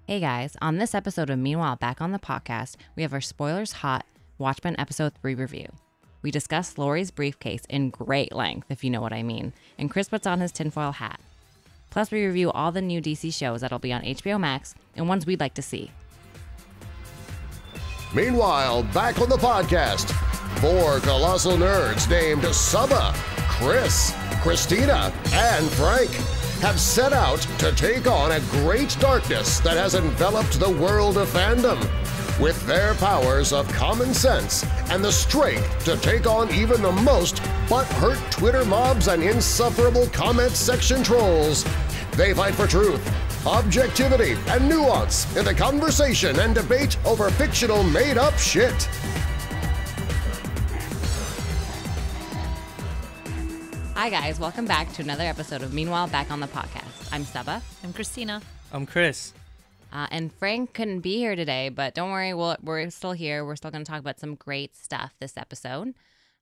Hey guys, on this episode of Meanwhile Back on the Podcast, we have our spoilers hot Watchmen Episode 3 review. We discuss Laurie's briefcase in great length, if you know what I mean, and Chris puts on his tinfoil hat. Plus, we review all the new DC shows that'll be on HBO Max and ones we'd like to see. Meanwhile, back on the podcast, 4 colossal nerds named Saba, Chris, Christina, and Frank have set out to take on a great darkness that has enveloped the world of fandom. With their powers of common sense and the strength to take on even the most butthurt Twitter mobs and insufferable comment section trolls, they fight for truth, objectivity, and nuance in the conversation and debate over fictional made-up shit. Hi guys, welcome back to another episode of Meanwhile Back on the Podcast. I'm Saba. I'm Christina. I'm Chris. And Frank couldn't be here today, but don't worry, we're still here. We're still going to talk about some great stuff this episode.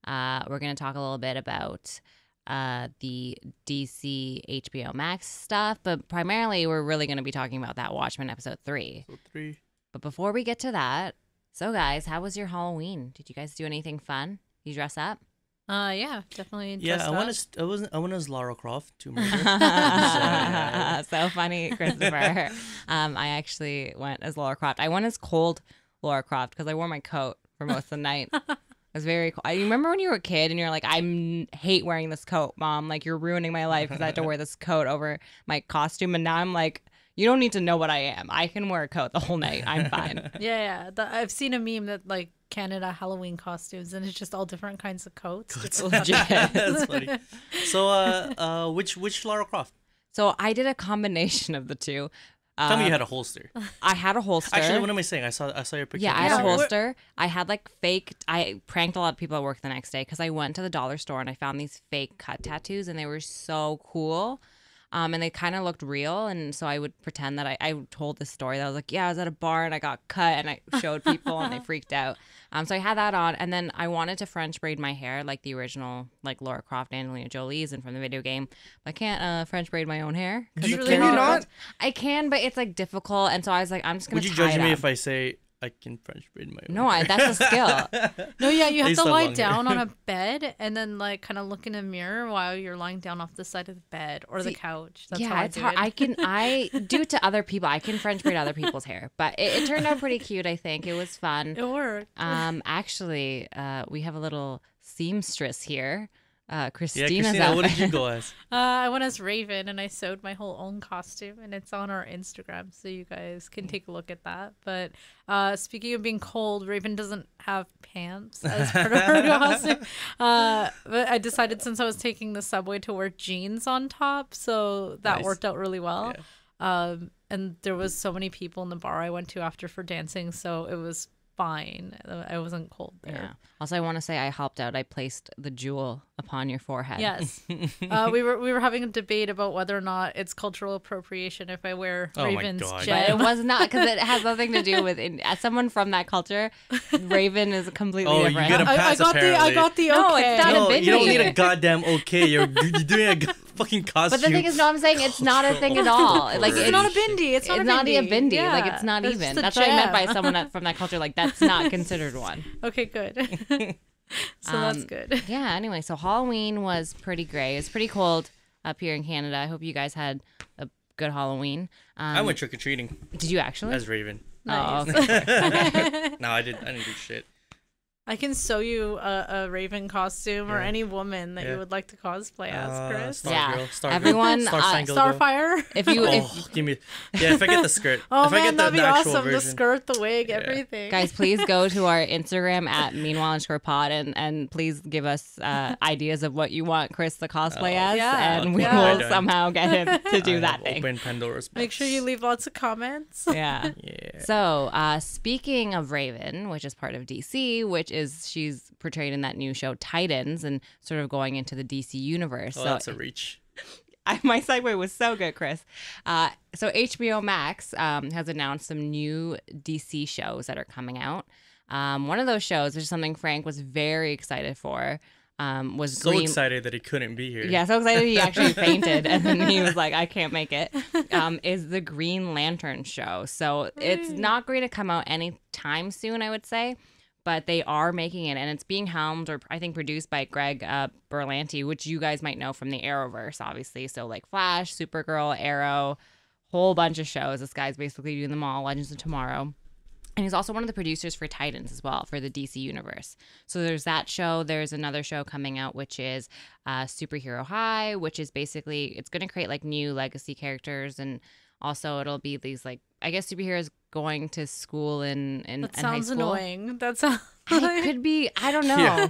We're going to talk a little bit about the DC HBO Max stuff, but primarily we're really going to be talking about that Watchmen Episode 3. But before we get to that, so guys, how was your Halloween? Did you guys do anything fun? You dress up? Yeah, definitely. Yeah, I went as Lara Croft, Tomb Raider. So funny, Christopher. I actually went as Laura Croft. I went as cold Laura Croft because I wore my coat for most of the night. It was very cold. I remember when you were a kid and you're like, I hate wearing this coat, Mom. Like, you're ruining my life because I had to wear this coat over my costume. And now I'm like, you don't need to know what I am. I can wear a coat the whole night. I'm fine. Yeah. I've seen a meme that like Canada Halloween costumes, and it's just all different kinds of coats. It's legit. That's funny. So, which Lara Croft? So I did a combination of the two. Tell me you had a holster. I had a holster. Actually, what am I saying? I saw your picture. Yeah, I had a holster. I had like fake. I pranked a lot of people at work the next day because I went to the dollar store and I found these fake cut tattoos, and they were so cool. And they kind of looked real, and so I would pretend that I told this story that I was like, yeah, I was at a bar and I got cut, and I showed people and they freaked out. So I had that on, and then I wanted to French braid my hair like the original, like Laura Croft, Angelina Jolie's, and from the video game. But I can't French braid my own hair. Can you not? I can, but it's like difficult, and so I was like, I'm just gonna. Would you judge me if I say I can French braid my own? No, that's a skill. No, yeah, you have to lie down on a bed and then like kind of look in a mirror while you're lying down off the side of the bed or the couch. That's how it's hard. I do it to other people. I can French braid other people's hair, but it turned out pretty cute. I think it was fun. It worked. Actually, we have a little seamstress here. Christina's Christina, what did you go as? I went as Raven, and I sewed my whole own costume, and it's on our Instagram, so you guys can take a look at that. But speaking of being cold, Raven doesn't have pants as part of her costume. But I decided since I was taking the subway to wear jeans on top, so that worked out really well. Yeah. And there was so many people in the bar I went to after for dancing, so it was fine. I wasn't cold there. Yeah. Also, I want to say I helped out. I placed the jewel upon your forehead. Yes. We were having a debate about whether or not it's cultural appropriation if I wear Raven's gem. But it was not, because it has nothing to do with as someone from that culture. Raven is completely different. You get a pass, I got the okay. No, it's not a bindi. You don't need a goddamn okay. You're doing a fucking costume. But the thing is, no, I'm saying it's not a thing at all. Like it's not a bindi. It's not a bindi. Yeah. Like it's not even. That's what I meant by someone from that culture. Like that's not considered one. Okay, good. So that's good. Yeah. Anyway, so Halloween was pretty gray. It was pretty cold up here in Canada. I hope you guys had a good Halloween. I went trick or treating. Did you actually? As Raven. Nice. Oh, okay. No, I didn't do shit. I can sew you a Raven costume or any woman that you would like to cosplay as, Chris. Everyone, Starfire. If you, give me, if I get the skirt. Oh if I man, get that'd be awesome. Version. The skirt, the wig, everything. Guys, please go to our Instagram at meanwhile_pod and please give us ideas of what you want Chris to cosplay as, and we will somehow get him to do that thing. Open Pandora's box. Make sure you leave lots of comments. Yeah. So, speaking of Raven, which is part of DC, she's portrayed in that new show Titans and sort of going into the DC universe. Oh, that's a reach. My segue was so good, Chris. So HBO Max has announced some new DC shows that are coming out. One of those shows, which is something Frank was very excited for, was So green. excited that he couldn't be here. Yeah, so excited he actually fainted, and then he was like, "I can't make it." Is the Green Lantern show? So it's not going to come out anytime soon, I would say, but they are making it, and it's being helmed or I think produced by Greg Berlanti, which you guys might know from the Arrowverse, obviously. So like Flash, Supergirl, Arrow, whole bunch of shows. This guy's basically doing them all. Legends of Tomorrow. And he's also one of the producers for Titans as well, for the DC universe. So there's that show. There's another show coming out, which is Superhero High, which is basically, it's going to create like new legacy characters. And also it'll be these like, I guess superheroes going to school in high school. That sounds annoying. That sounds It could be, I don't know. Yeah.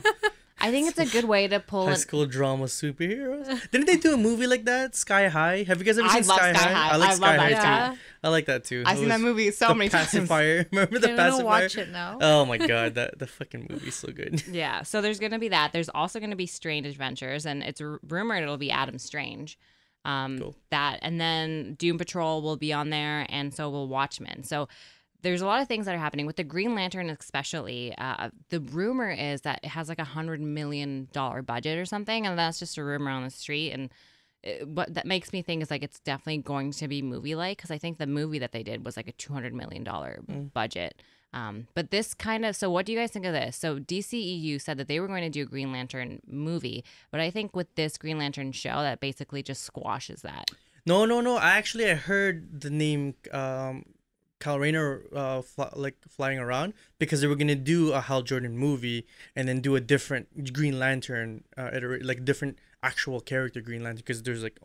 I think it's a good way to pull High it. school drama superheroes. Didn't they do a movie like that? Sky High. Have you guys ever I seen love Sky Sky High? High. I like I Sky love High that too. too. I like that too. I've It seen that was movie so the many times. pacifier. Remember the I'm gonna pacifier? watch it now. Oh my god, that the fucking movie's so good. Yeah, so there's going to be that. There's also going to be Strange Adventures, and it's rumored it'll be Adam Strange. Cool. That, and then Doom Patrol will be on there, and so will Watchmen. So there's a lot of things that are happening with the Green Lantern, especially. The rumor is that it has like $100 million budget or something, and that's just a rumor on the street. And what that makes me think is like it's definitely going to be movie-like, because I think the movie that they did was like a $200 million budget. But this kind of, so what do you guys think of this? So DCEU said that they were going to do a Green Lantern movie, but I think with this Green Lantern show, that basically just squashes that. No. I heard the name Kyle Rayner flying around because they were gonna do a Hal Jordan movie and then do a different Green Lantern, like different actual character Green Lantern, because there's like,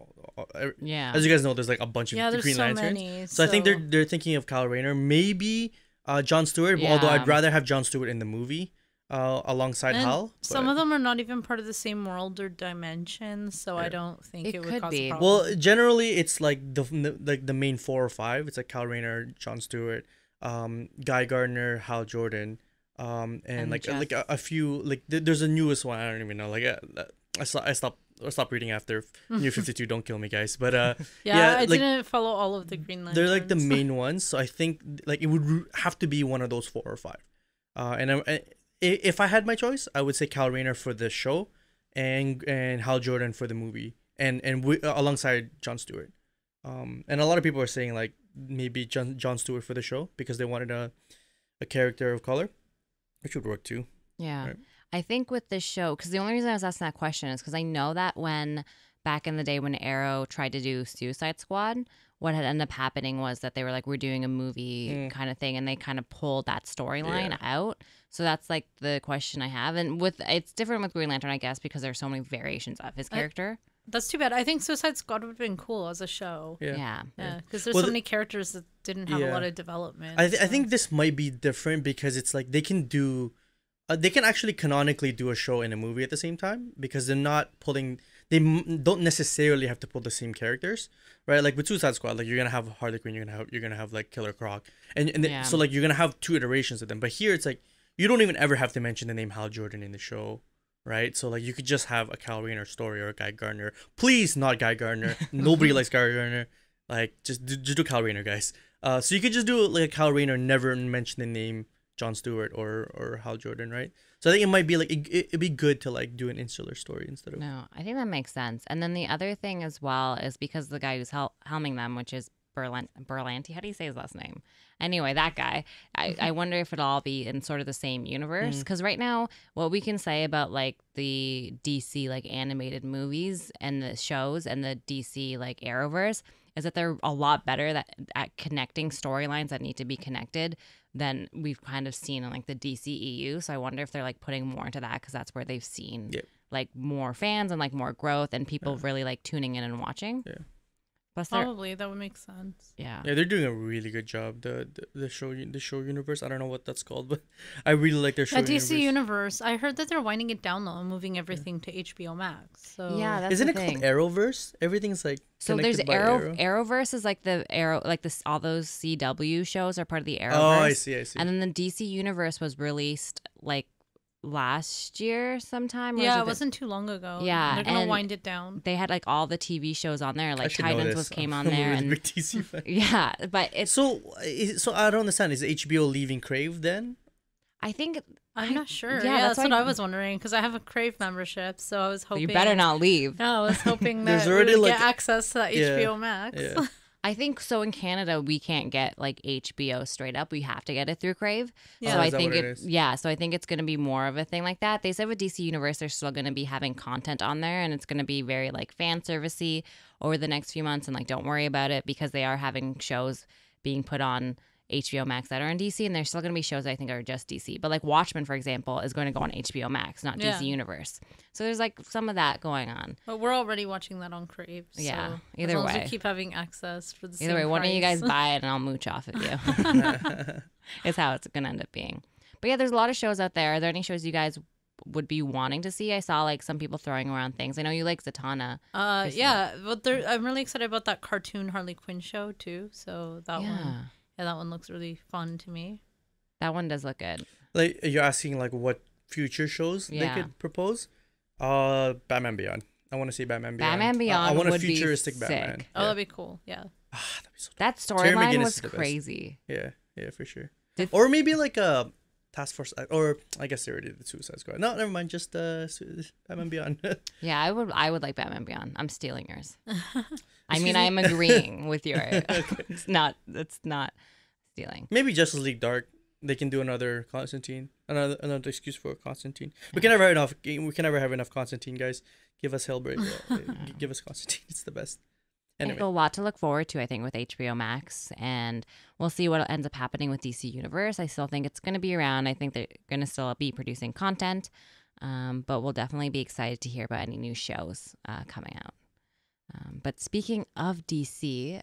Yeah. as you guys know, there's like a bunch of there's Green so Lanterns. many. So I think they're thinking of Kyle Rayner, maybe Jon Stewart. Yeah. Although I'd rather have Jon Stewart in the movie alongside And Hal. some but- of them are not even part of the same world or dimension, so I don't think It it would could cause be. a problem. Well, generally it's like the main 4 or 5. It's like Kyle Rayner, Jon Stewart, Guy Gardner, Hal Jordan, and like Jeff. a few like there's a newest one. I don't even know. Like I stopped reading after New 52. Don't kill me, guys. But I like, didn't follow all of the Green Lanterns. they're like the main ones. So I think like it would have to be one of those 4 or 5. If I had my choice, I would say Kyle Rayner for the show, and Hal Jordan for the movie, and alongside Jon Stewart. And a lot of people are saying like maybe Jon Stewart for the show because they wanted a character of color, which would work too. Yeah. Right. I think with this show, because the only reason I was asking that question is because I know that when back in the day when Arrow tried to do Suicide Squad, what had ended up happening was that they were like, we're doing a movie kind of thing, and they kind of pulled that storyline out. So that's like the question I have. And it's different with Green Lantern, I guess, because there's so many variations of his character. That's too bad. I think Suicide Squad would have been cool as a show. Yeah. Yeah, because there's Well, so many characters that didn't have a Yeah. lot of development. I so. think this might be different because it's like they can do, they can actually canonically do a show and a movie at the same time because they're not pulling. Don't necessarily have to pull the same characters, right? Like with Suicide Squad, like you're gonna have Harley Quinn, you're gonna have like Killer Croc, so like you're gonna have 2 iterations of them. But here it's like you don't even ever have to mention the name Hal Jordan in the show, right? So like you could just have a Kyle Rayner story or a Guy Gardner. Please, not Guy Gardner. Nobody likes Guy Gardner. Like just do Kyle Rayner, guys. So you could just do like a Kyle Rayner, never mention the name Jon Stewart or Hal Jordan, right? So I think it might be like it'd be good to like do an insular story instead of. No, I think that makes sense. And then the other thing as well is because the guy who's helming them, which is Berlanti, how do you say his last name? Anyway, that guy, I wonder if it'll all be in sort of the same universe. Because right now, what we can say about like the DC like animated movies and the shows and the DC like Arrowverse is that they're a lot better at connecting storylines that need to be connected than we've kind of seen in like the DCEU. So I wonder if they're like putting more into that because that's where they've seen like more fans and like more growth and people really like tuning in and watching. Yeah. Plus Probably that would make sense. yeah. Yeah, they're doing a really good job. The show universe. I don't know what that's called, but I really like their show. At DC universe. Universe, I heard that they're winding it down though and moving everything to HBO Max. So Yeah, that's Isn't the it thing. called Arrowverse? Everything's like So there's connected by Arrowverse is like the Arrow, like this, all those CW shows are part of the Arrowverse. Oh, I see. And then the DC Universe was released like last year sometime. Or yeah, was it wasn't too long ago. Yeah, they're gonna and wind it down. They had like all the TV shows on there, I like should know Titans this. came on I'm a there, really and big DC fan. yeah, but it's. So I don't understand. Is HBO leaving Crave then? I think I'm not sure. yeah, Yeah, that's that's what why- I was wondering because I have a Crave membership, so I was hoping. You better not leave. No, I was hoping that There's we already, would like, get access to that yeah, HBO Max. yeah. I think so. In Canada, we can't get like HBO straight up. We have to get it through Crave. Yeah. So Oh, I is that think what it. it is? Yeah. So I think it's going to be more of a thing like that. They said with DC Universe, they're still going to be having content on there, and it's going to be very like fan servicey over the next few months. And like, don't worry about it because they are having shows being put on HBO Max that are in DC, and there's still going to be shows that I think are just DC. But like Watchmen, for example, is going to go on HBO Max, not Yeah. DC Universe. So there's like some of that going on. But we're already watching that on Crave. So Yeah, as either long as way. we keep having access for the Either way, same why don't you guys price. buy it and I'll mooch off of you? Is how it's gonna end up being. But yeah, there's a lot of shows out there. Are there any shows you guys would be wanting to see? I saw like some people throwing around things. I know you like Zatanna. Yeah, but I'm really excited about that cartoon Harley Quinn show too. So that one, yeah, that one looks really fun to me. That one does look good. Like, you're asking like what future shows Yeah. they could propose? Batman Beyond. I want to see Batman Beyond. Batman Beyond I want a would be futuristic Batman. sick. Oh, Yeah. that'd be cool. Yeah. Ah, that'd be so. That Terry storyline McGinnis was is the best. crazy. Yeah, yeah, for sure. Did- Or maybe like a Task Force, or I guess they already did Suicide Squad. No, never mind. Just Batman Beyond. Yeah, I would like Batman Beyond. I'm stealing yours. I mean, I'm agreeing with your. It's not stealing. Maybe Justice League Dark. They can do another Constantine, another excuse for Constantine. We can never have enough. We can never have enough Constantine, guys. Give us Hellbreak. Give us Constantine. It's the best. Anyway. Anyway, A lot to look forward to, I think, with HBO Max, and we'll see what ends up happening with DC Universe. I still think it's going to be around. I think they're going to still be producing content, but we'll definitely be excited to hear about any new shows coming out. But speaking of DC,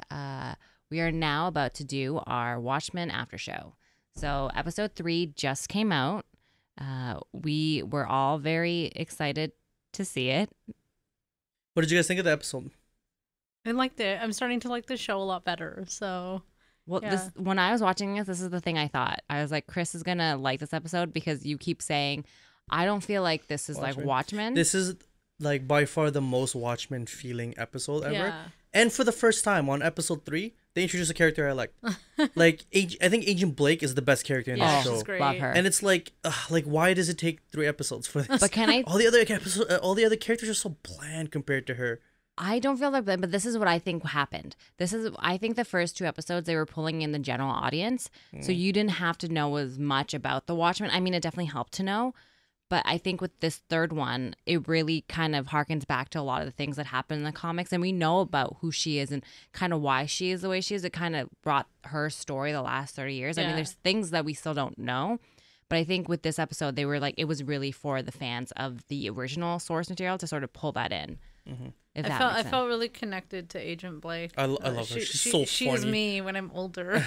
we are now about to do our Watchmen Aftershow. So episode 3 just came out. We were all very excited to see it. what did you guys think of the episode? I liked it. I'm starting to like the show a lot better. So Well, Yeah. when I was watching this is the thing I thought. I was like, Chris is gonna like this episode because you keep saying, I don't feel like this is like Watchmen. This is like by far the most Watchmen feeling episode ever. Yeah. And for the first time on episode 3, they introduced a character I liked. Like, I think Agent Blake is the best character in Yeah, the she's show. great. Love her. And it's like why does it take 3 episodes for this? But can I? all the other characters are so bland compared to her. I don't feel like that, but this is what I think happened. I think the first 2 episodes they were pulling in the general audience, so you didn't have to know as much about the Watchmen. I mean, it definitely helped to know, but I think with this third one, it really kind of harkens back to a lot of the things that happen in the comics, and we know about who she is and kind of why she is the way she is. It kind of brought her story the last 30 years. I mean, Yeah. there's things that we still don't know. But I think with this episode, they were like, it was really for the fans of the original source material to sort of pull that in. If that I makes felt really connected to Agent Blake. I love her. She's so She's funny. me when I'm older.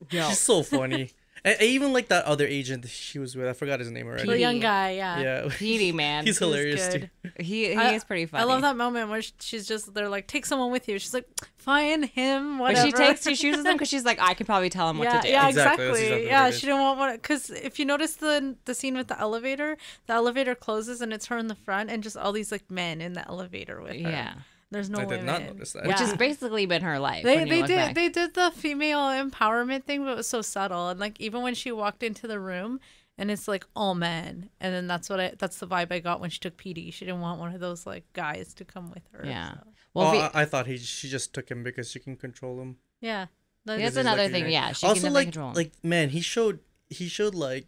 She's so funny. I even like that other agent she was with. I forgot his name already. The young guy, yeah. Yeah. Petey, man. He's hilarious too. good. He is pretty funny. I love that moment where she's just, they're like, take someone with you. She's like, fine, him, whatever. But she chooses him because she's like, I can probably tell him what to do. Yeah, Exactly, exactly. that's exactly Yeah, what it is. she didn't want one. Because if you notice the scene with the elevator closes and it's her in the front and just all these like men in the elevator with her. Yeah. There's no I women. did not notice that. Which Yeah. has basically been her life. They when you look back. did the female empowerment thing, but it was so subtle. And like even when she walked into the room and it's like all men, and then that's the vibe I got when she took Petey. She didn't want one of those like guys to come with her. Yeah. so. Well, I thought she just took him because she can control him. Yeah. that's he's another like, thing. right. Yeah, she Also, can like, definitely control him. like man, he showed like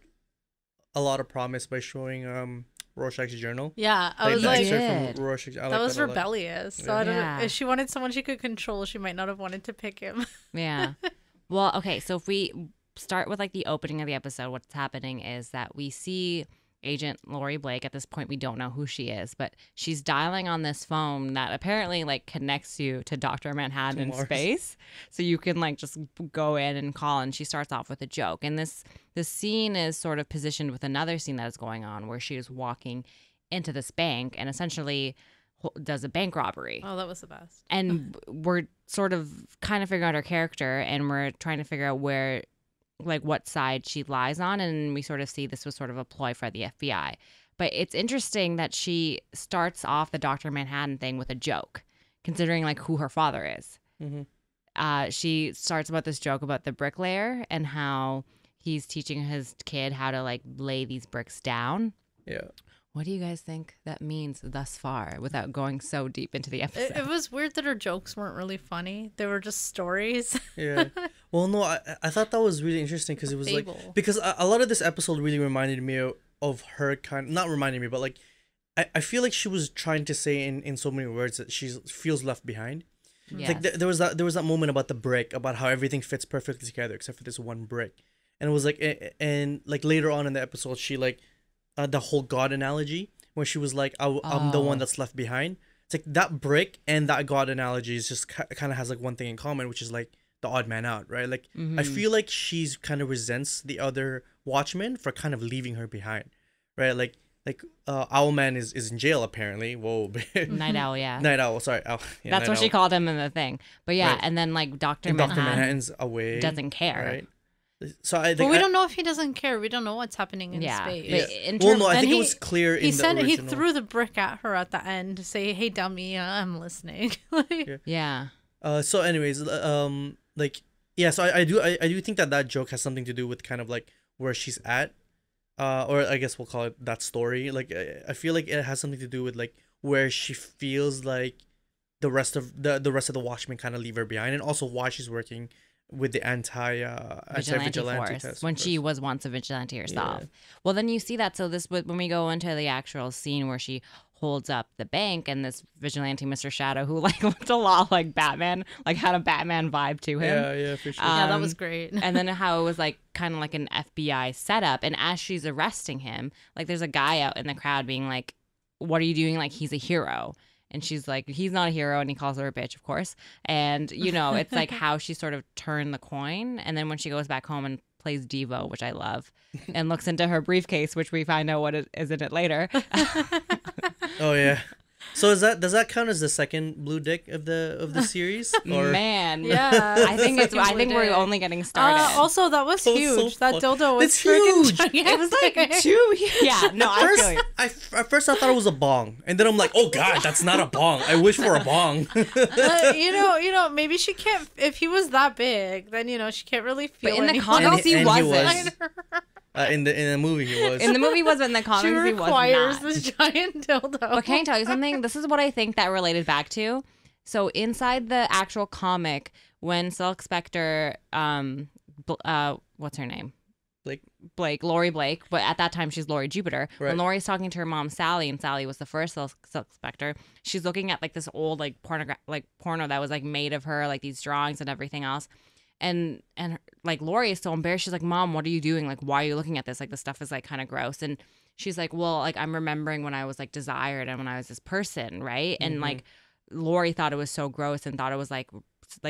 a lot of promise by showing Rorschach's journal. Yeah, I was the like, excerpt Did. from Rorschach. I like that was a lot. rebellious. So Yeah. I don't know. Yeah. If she wanted someone she could control, she might not have wanted to pick him. Yeah. Well, okay. So if we start with like the opening of the episode, what's happening is that we see Agent Laurie Blake. At this point, we don't know who she is, but she's dialing on this phone that apparently like connects you to Dr. Manhattan in Mars. space. So you can like just go in and call, and she starts off with a joke. And this scene is sort of positioned with another scene that is going on where she is walking into this bank and essentially does a bank robbery. Oh, that was the best. And we're sort of kind of figuring out her character, and we're trying to figure out where, like, what side she lies on. And we sort of see this was sort of a ploy for the FBI. But it's interesting that she starts off the Dr. Manhattan thing with a joke, considering like who her father is. Mhm. She starts about this joke about the bricklayer and how he's teaching his kid how to like lay these bricks down. Yeah. What do you guys think that means thus far without going so deep into the episode? It was weird that her jokes weren't really funny. They were just stories. Yeah. Well, no, I thought that was really interesting because it was Fable. like, because a lot of this episode really reminded me of her not reminding me, but like, I feel like she was trying to say in so many words that she feels left behind. Yes. Like there was that moment about the brick, about how everything fits perfectly together except for this one brick. And it was like, and like later on in the episode, she like, the whole God analogy where she was like, I'm the one that's left behind. It's like that brick and that God analogy is just kind of has like one thing in common, which is like the odd man out, right? Like I feel like she's kind of resents the other Watchmen for kind of leaving her behind, right? Like Owlman is in jail apparently. Whoa. Night Owl, yeah. Night Owl, sorry. Yeah, That's Night what she Owl. called him in the thing. But yeah, Right. and then like Dr. And Dr. Manhattan Manhattan's away. doesn't care. Right. So I think But we don't know if he doesn't care. We don't know what's happening in Yeah. space. But Yeah. in Well, term- no, I And think it he- was clear He in said the he original. threw the brick at her at the end to say, "Hey, dummy, I'm listening." Like, Yeah. So anyways, like yeah, so I do think that joke has something to do with kind of like where she's at, or I guess we'll call it that story. Like I feel like it has something to do with like where she feels like the rest of the Watchmen kind of leave her behind, and also why she's working with the anti-vigilante force task when force. she was once a vigilante herself. Yeah. Well, then you see that. So this, when we go into the actual scene where she holds up the bank and this vigilante, Mr. Shadow, who like looked a lot like Batman, like had a Batman vibe to him. Yeah, for sure. yeah, that was great. And then how it was like kind of like an FBI setup. And as she's arresting him, like there's a guy out in the crowd being like, "What are you doing? Like he's a hero." And she's like, "He's not a hero," and he calls her a bitch, of course. And you know, it's like how she sort of turned the coin. And then when she goes back home and plays Devo, which I love, and looks into her briefcase, which we find out what is in it later. Oh yeah. So does that count as the second blue dick of the series? Or Man, Yeah, I think second blue we're dick. only getting started. Also, that was That was so huge. That fun. dildo was It's freaking huge. gigantic. It was like too. Yeah, no, I First, feel you. at first I thought it was a bong, and then I'm like, oh god, that's not a bong. I wish for a bong. You know, maybe she can't. If he was that big, then she can't really feel. But in the anything. comics, he And he wasn't. was. In the movie he was. In the movie, was, but in the She comics, he was requires not. this giant dildo. But can I tell you something? This is what I think that related back to. So inside the actual comic, when Silk Spectre, what's her name? Laurie Blake, but at that time she's Laurie Jupiter. Right. When Laurie's talking to her mom Sally, and Sally was the first Silk Spectre, she's looking at like this old like porno that was like made of her, like these drawings and everything else. And like Laurie is so embarrassed. She's like, "Mom, what are you doing? Like, why are you looking at this? Like, this stuff is like kind of gross." And she's like, "Well, like I'm remembering when I was like desired and when I was this person, right?" And like Laurie thought it was so gross and thought it was like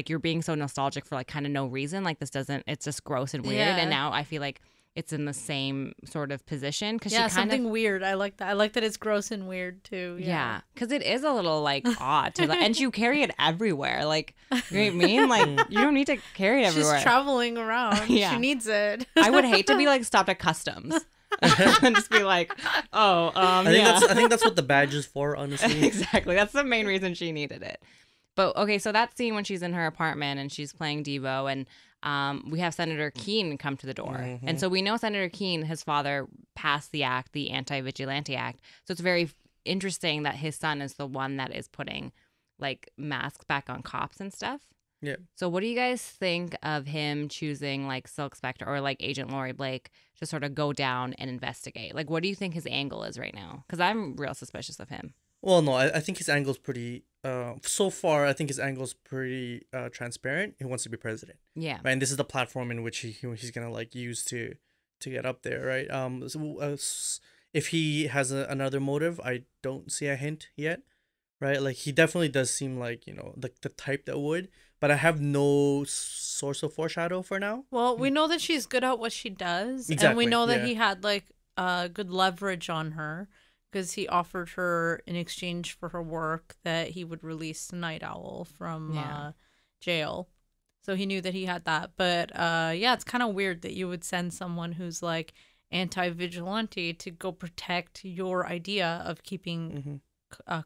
you're being so nostalgic for like kind of no reason. Like this doesn't. It's just gross and weird. Yeah. And now I feel like it's in the same sort of position because Yeah, she kind something of. weird. I like that. I like that it's gross and weird too. Yeah, because it is a little like odd to, and you carry it everywhere. Like, you know what I mean? Like, you don't need to carry it everywhere. She's traveling around. Yeah. She needs it. I would hate to be like stopped at customs and just be like, "Oh, I think that's what the badge is for, honestly. Exactly. That's the main reason she needed it. But okay, so that scene when she's in her apartment and she's playing Devo, and we have Senator Keene come to the door. And so we know Senator Keene, his father, passed the act, the Anti-Vigilante Act. So it's very interesting that his son is the one that is putting like masks back on cops and stuff. Yeah. So what do you guys think of him choosing like Silk Spectre or like Agent Laurie Blake to sort of go down and investigate? Like, what do you think his angle is right now? Because I'm real suspicious of him. Well, no, I think his angle's pretty. So far, I think his angle's pretty transparent. He wants to be president, Yeah. right? And this is the platform in which he's gonna like use to get up there, right? If he has another motive, I don't see a hint yet, right? Like he definitely does seem like the type that would, but I have no source of foreshadow for now. Well, we know that she's good at what she does, and we Exactly, know that yeah. he had like good leverage on her because he offered her in exchange for her work that he would release Night Owl from jail. So he knew that he had that. But yeah, it's kind of weird that you would send someone who's like anti-vigilante to go protect your idea of keeping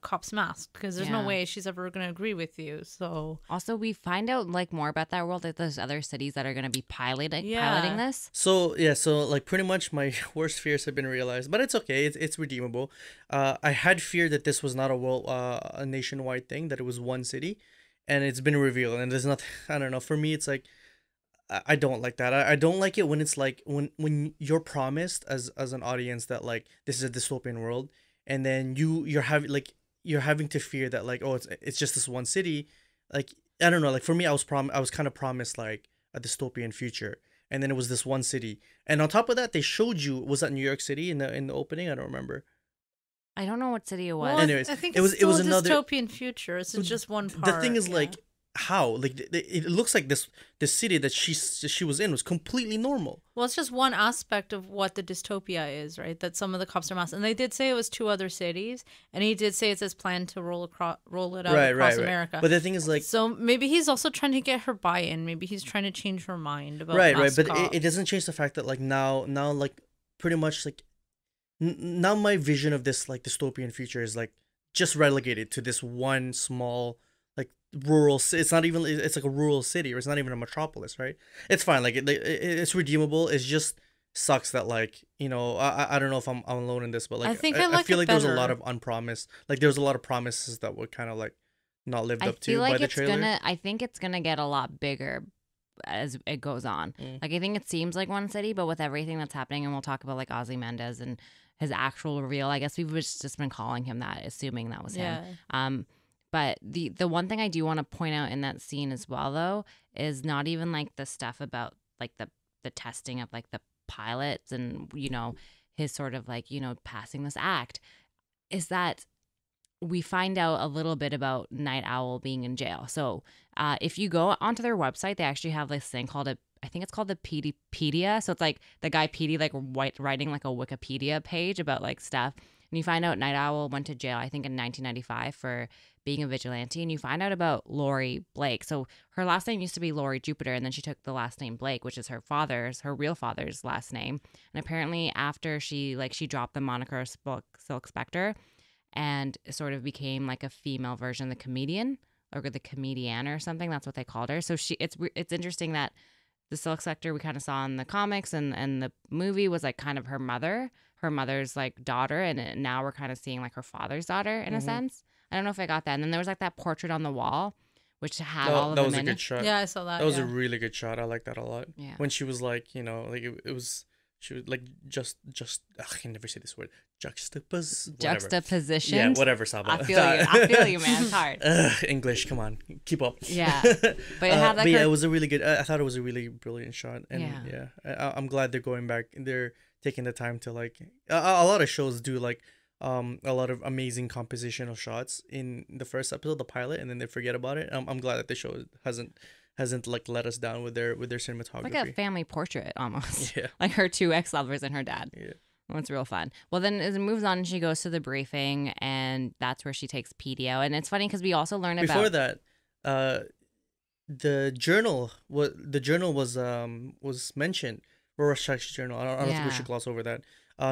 cop's mask, because there's no way she's ever going to agree with you. So also, we find out like more about that world, that there's other cities that are going to be piloting this. So like pretty much my worst fears have been realized, but it's okay. It's redeemable. I had feared that this was not a nationwide thing, that it was one city, and it's been revealed. And there's not, I don't know. For me, it's like, I don't like that. I don't like it when it's like when you're promised as an audience that like this is a dystopian world, and then you're having to fear that like, oh, it's just this one city. Like, I don't know, like for me, I was kind of promised like a dystopian future, and then it was this one city, and on top of that, they showed you, was that New York City in the opening? I don't remember. I don't know what city it was. Well, Anyways, I think it was still a another dystopian future. It's just one part. The thing is like, how like it looks like this city that she was in was completely normal. Well, it's just one aspect of what the dystopia is, right? That some of the cops are masked, and they did say it was 2 other cities, and he did say it's his plan to roll it out across America. But the thing is like, so maybe he's also trying to get her buy-in. Maybe he's trying to change her mind about right. masked But cops. it doesn't change the fact that like now like pretty much like now my vision of this like dystopian future is like just relegated to this one small like rural. It's not even. It's like a rural city, or it's not even a metropolis, right? It's fine. Like it's redeemable. It's just sucks that like, you know, I don't know if I'm alone in this, but like I feel like there was a lot of unpromised. Like there was a lot of promises that were kind of like not lived up to by the trailer. I think it's gonna get a lot bigger as it goes on. Like I think it seems like one city, but with everything that's happening, and we'll talk about like Ozymandias and his actual reveal. I guess we've just been calling him that, assuming that was him. But the one thing I do want to point out in that scene as well, though, is not even like the stuff about like the testing of like the pilots and, you know, his sort of like, you know, passing this act, is that we find out a little bit about Night Owl being in jail. So if you go onto their website, they actually have this thing called I think it's called the Peteypedia. So it's like the guy Petey like writing like a Wikipedia page about like stuff. And you find out Night Owl went to jail, I think in 1995 for being a vigilante. And you find out about Laurie Blake. So her last name used to be Laurie Jupiter, and then she took the last name Blake, which is her real father's last name. And apparently after she dropped the moniker Silk Spectre and sort of became like a female version of the comedian or the comedian or something. That's what they called her. So it's interesting that the Silk Spectre we kind of saw in the comics and the movie was like kind of her mother's like daughter, and now we're kind of seeing like her father's daughter in a sense. I don't know if I got that. And then there was like that portrait on the wall, which had all of them in it. That was a good shot. Yeah, I saw that. That was a really good shot. I like that a lot. Yeah. When she was like, you know, like it was, she was like just I can never say this word. Juxtaposition. Yeah, whatever, Saba. I feel you, man. It's hard. English, come on, keep up. Yeah, but it had like. But it was a really good. I thought it was a really brilliant shot, and I'm glad they're going back. They're taking the time to like. A lot of shows do like a lot of amazing compositional shots in the first episode, the pilot, and then they forget about it. I'm glad that the show hasn't like let us down with their cinematography. It's like a family portrait almost. Yeah. Like her 2 ex-lovers and her dad. Yeah. Well, it's real fun. Well, then as it moves on, she goes to the briefing, and that's where she takes PDO. And it's funny because we also learn about before that, the journal was mentioned. Rorschach's journal. I don't think we should gloss over that.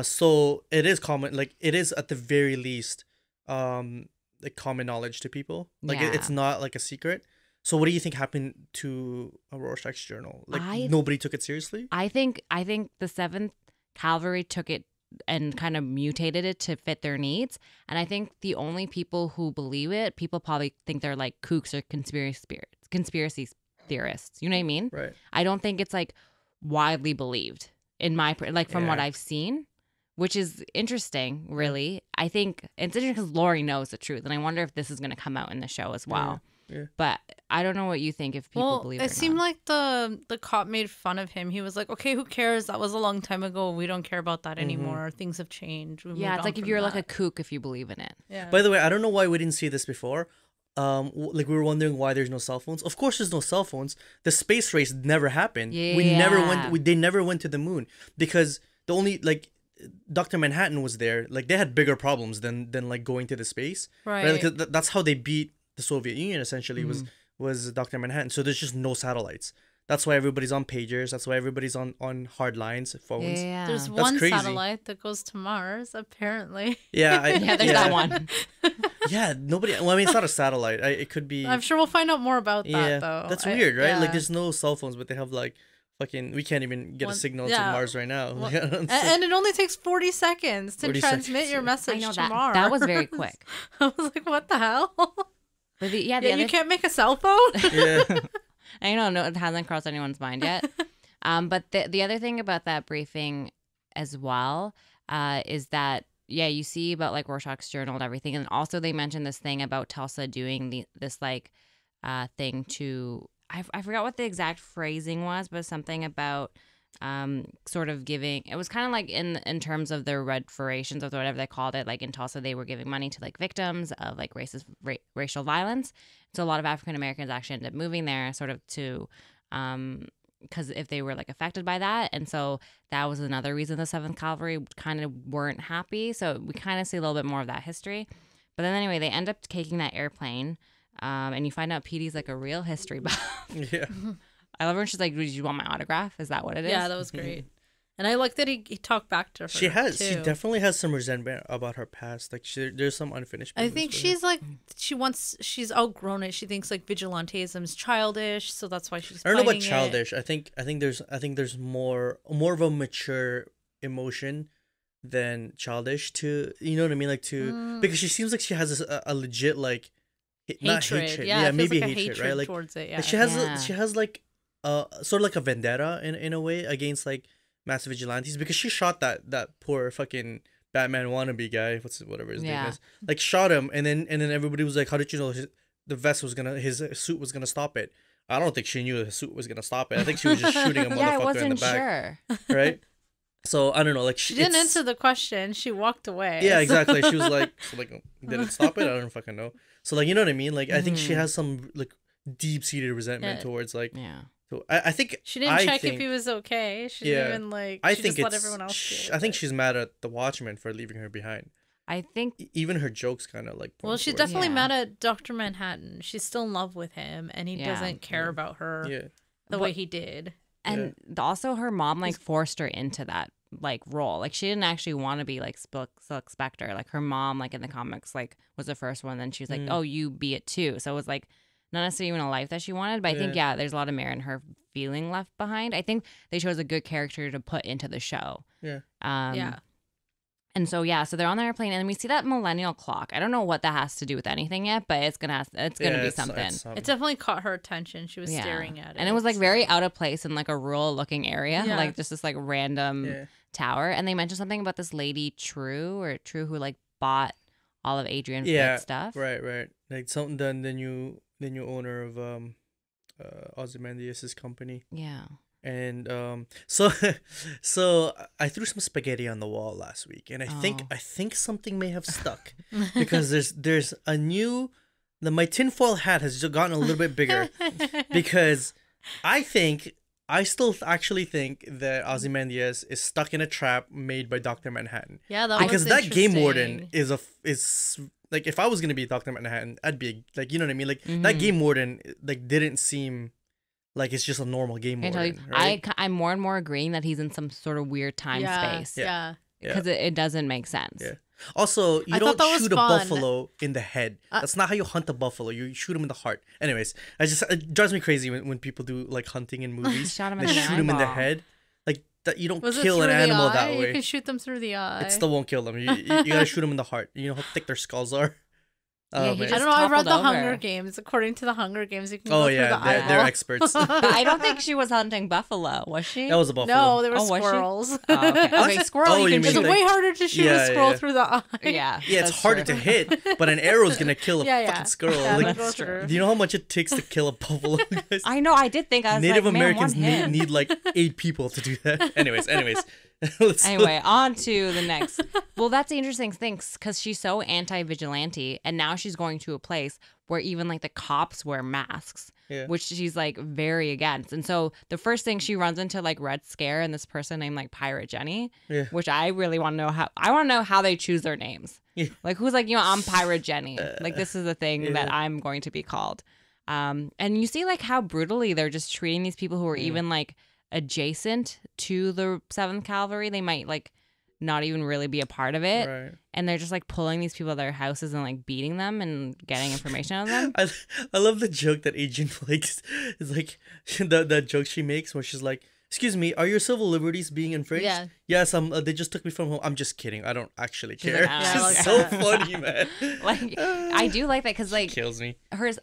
So it is common, like it is at the very least, like common knowledge to people. Like it's not like a secret. So what do you think happened to a Rorschach's journal? Like nobody took it seriously? I think the 7th Cavalry took it and kind of mutated it to fit their needs. And I think the only people who believe it, people probably think they're like kooks or conspiracy theorists. You know what I mean? Right. I don't think it's like widely believed in my, like from what I've seen, which is interesting, really. I think it's interesting because Laurie knows the truth. And I wonder if this is going to come out in the show as well. Yeah. But I don't know what you think if people believe it or not. It seemed like the cop made fun of him. He was like, okay, who cares? That was a long time ago. We don't care about that anymore. Things have changed. It's like if you're like a kook if you believe in it. Yeah. By the way, I don't know why we didn't see this before. Like we were wondering why there's no cell phones. Of course there's no cell phones. The space race never happened. Yeah. They never went to the moon because the only like Dr. Manhattan was there. Like they had bigger problems than like going to the space. Right. Like, that's how they beat the Soviet Union essentially was Dr. Manhattan. So there's just no satellites. That's why everybody's on pagers. That's why everybody's on hard lines, phones. Yeah. There's That's one crazy. satellite that goes to Mars, apparently. Yeah, Yeah, there's that one. Yeah, nobody. Well, I mean, it's not a satellite. It could be. I'm sure we'll find out more about that, though. That's weird, right? Yeah. Like, there's no cell phones, but they have like fucking. We can't even get a signal to Mars right now. Well, and it only takes 40 seconds to 40 transmit seconds, your yeah. message I know to Mars. that was very quick. I was like, what the hell? But the Yeah, other you can't make a cell phone? Yeah. I know, no, it hasn't crossed anyone's mind yet. But the other thing about that briefing as well is that, yeah, you see about like Rorschach's journal and everything. And also they mentioned this thing about Tulsa doing this like thing to, I forgot what the exact phrasing was, but something about sort of giving, it was kind of like in terms of their reparations or whatever they called it, like in Tulsa they were giving money to like victims of like racial violence. So a lot of African Americans actually ended up moving there sort of to because if they were like affected by that. And so that was another reason the 7th Cavalry kind of weren't happy. So we kind of see a little bit more of that history. But then anyway, they end up taking that airplane and you find out Petey's like a real history buff. Yeah. I love her when she's like, "Did you want my autograph? Is that what it is?" Yeah, that was great. And I like that he talked back to her. She has. She too. definitely has some resentment about her past. Like there's some unfinished I business think with she's like she's outgrown it. She thinks like vigilantism is childish, so that's why she's. her. I don't know about fighting childish. I think there's more of a mature emotion than childish to, you know what I mean, like to because she seems like she has a legit like not hatred. Yeah, it feels maybe like a hatred, right? Like towards it. Yeah, like she has like sort of like a vendetta in a way against like massive vigilantes, because she shot that poor fucking Batman wannabe guy, whatever his name is, like shot him, and then everybody was like, how did you know his suit was gonna stop it? I don't think she knew his suit was gonna stop it. I think she was just shooting a Yeah, I motherfucker in the wasn't back, sure. right? So I don't know, like she didn't answer the question. She walked away. yeah, exactly. She was like, did it stop it? I don't fucking know. So like, you know what I mean? Like I think she has some like deep seated resentment towards like. Yeah. So I think She didn't check if he was okay. She didn't even like. I she think just let everyone else. I think she's mad at the Watchmen for leaving her behind. I think Even her jokes kind of like. Well, she's towards- definitely Yeah. mad at Dr. Manhattan. She's still in love with him, and he doesn't care about her Yeah. the way he did. and also her mom like forced her into that like role. Like she didn't actually want to be like Silk Spectre. Like her mom, like in the comics, like was the first one. Then she was like, "Oh, you be it too." So it was like not necessarily even a life that she wanted. But I think there's a lot of merit in her feeling left behind. I think they chose a good character to put into the show. Yeah. Yeah. And so so they're on the airplane, and we see that millennial clock. I don't know what that has to do with anything yet, but it's gonna be something. It definitely caught her attention. She was staring at it. And it was like very out of place in like a rural looking area, Yeah. like just this like random tower. And they mentioned something about this lady True who like bought all of Adrian Veidt's stuff. Right. Like something the new owner of Ozymandias's company. Yeah. And so I threw some spaghetti on the wall last week, and I think something may have stuck because there's a new my tinfoil hat has gotten a little bit bigger because I still actually think that Ozymandias is stuck in a trap made by Dr. Manhattan. Yeah, that was because that game warden interesting. is like, if I was gonna be Dr. Manhattan, I'd be like, you know what I mean, like that game warden like didn't seem like it's just a normal game warden. Right? I'm more and more agreeing that he's in some sort of weird time space. Yeah. Because it doesn't make sense. Yeah. Also, you I don't thought that was shoot a fun. buffalo in the head. That's not how you hunt a buffalo. You shoot him in the heart. Anyways, it drives me crazy when people do like hunting in movies. Shot him they in the shoot him in the eyeball. head. Like that, you don't Was it kill an through the animal eye? that way. You can shoot them through the eye. It still won't kill them. You gotta shoot them in the heart. You know how thick their skulls are. Yeah, he man. just I don't know. I read toppled the over. Hunger Games. According to the Hunger Games, you can go Oh through yeah, the eyeball. they're experts. But I don't think she was hunting buffalo, was she? That was a buffalo. No, there were Oh, was she? squirrels. Oh, okay. Okay, squirrel Oh, you you can mean It's shoot. like- way harder to shoot Yeah, a squirrel yeah. through the eye. Yeah. Yeah, it's that's harder true. to hit, but an arrow's gonna kill a Yeah, fucking squirrel. Yeah, Like, they'll go That's true. through. do you know how much it takes to kill a buffalo, guys? I know. I did think I was Native like, Americans man, one hit. need like 8 people to do that. Anyways. Anyway, on to the next. Well, that's the interesting thing because she's so anti-vigilante, and now she's going to a place where even like the cops wear masks, which she's like very against. And so the first thing she runs into like Red Scare and this person named like Pirate Jenny, which I really want to know how. I want to know how they choose their names. Like who's like, I'm Pirate Jenny. Like this is the thing that I'm going to be called. And you see like how brutally they're just treating these people who are even like adjacent to the 7th Cavalry. They might like not even really be a part of it. Right. And they're just like pulling these people out of their houses and like beating them and getting information out of them. I love the joke that Adrian likes. It's like the joke she makes where she's like, "Excuse me, are your civil liberties being infringed?" Yeah. Yes, they just took me from home. I'm just kidding. I don't actually She's care. like, It's "I just like so funny, man. Like I do like that because like Kills me.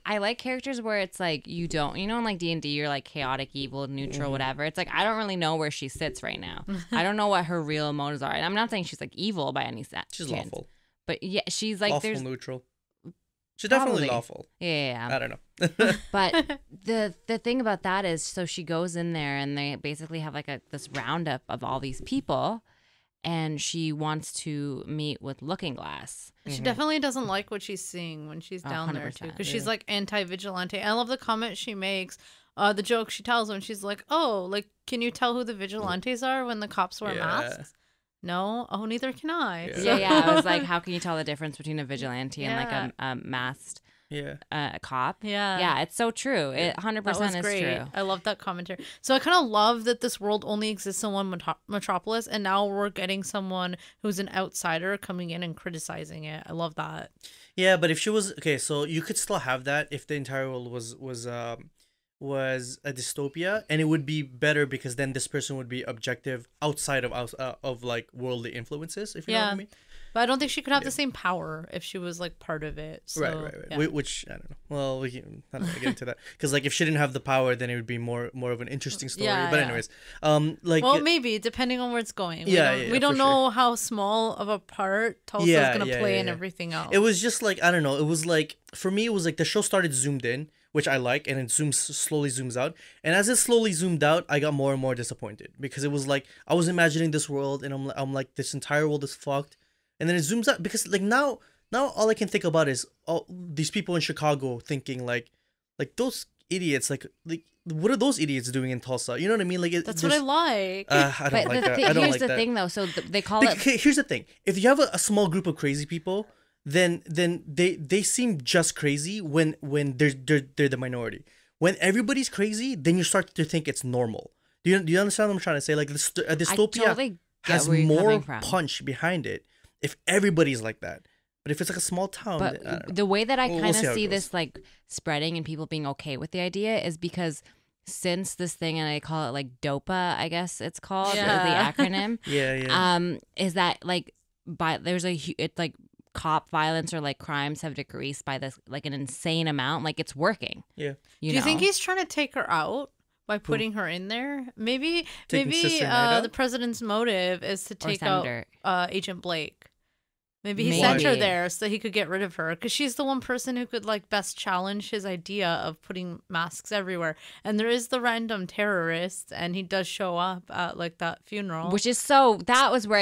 I like characters where it's like you don't, you know, in like D&D you're like chaotic, evil, neutral, whatever. It's like I don't really know where she sits right now. I don't know what her real motives are. And I'm not saying she's like evil by any sense. She's lawful. But yeah, she's like Lawful, there's neutral. She's definitely Probably. lawful. yeah. I don't know. But the thing about that is, so she goes in there and they basically have like this roundup of all these people, and she wants to meet with Looking Glass. She definitely doesn't like what she's seeing when she's down there too, 100%, because she's like anti-vigilante. I love the comment she makes, the joke she tells when she's like, "Oh, like can you tell who the vigilantes are when the cops wear Yeah. masks?" No, oh, neither can I. Yeah. Yeah, I was like, how can you tell the difference between a vigilante and Yeah. like a masked Yeah. cop? Yeah. Yeah, it's so true. It 100% That was is great. true. I love that commentary. So I kind of love that this world only exists in one metropolis, and now we're getting someone who's an outsider coming in and criticizing it. I love that. Yeah, but if she was okay, so you could still have that if the entire world was a dystopia, and it would be better because then this person would be objective outside of like worldly influences, if you know what I mean. But I don't think she could have the same power if she was like part of it. So, Right. yeah. Which I don't know. Well, we can I don't know, get into that because like if she didn't have the power, then it would be more of an interesting story. Yeah, but yeah. anyways, like Well, maybe depending on where it's going. We Yeah, don't, yeah, we don't for know how small of a part Tulsa's Yeah, gonna yeah, play yeah, in yeah. everything else. it was just like I don't know. It was like for me, it was like the show started zoomed in, which I like, and it slowly zooms out. And as it slowly zoomed out, I got more and more disappointed because it was like I was imagining this world, and I'm like this entire world is fucked. And then it zooms out because like now all I can think about is all these people in Chicago thinking like those idiots like what are those idiots doing in Tulsa? You know what I mean? Like That's what I like. I don't But like that. I don't here's like the that. thing though. So they call it. Here's the thing: if you have a small group of crazy people, then they seem just crazy when they're the minority. When everybody's crazy, then you start to think it's normal. Do you understand what I'm trying to say? Like a dystopia totally get has where you're more coming from. punch behind it if everybody's like that. But if it's like a small town, I don't know. But the way that I We'll kind see how of it see goes. this like spreading and people being okay with the idea is because since this thing, and I call it like DOPA, I guess it's called, Yeah. the acronym. Yeah. Is that like it's like cop violence or like crimes have decreased by this like an insane amount. Like it's working. Yeah. Do you think he's trying to take her out by putting her in there? Maybe Taking Sister Knight out? the president's motive is to take out Senator. Agent Blake. Maybe he Maybe. sent her there so he could get rid of her because she's the one person who could like best challenge his idea of putting masks everywhere. And there is the random terrorist, and he does show up at like that funeral. Which is that was where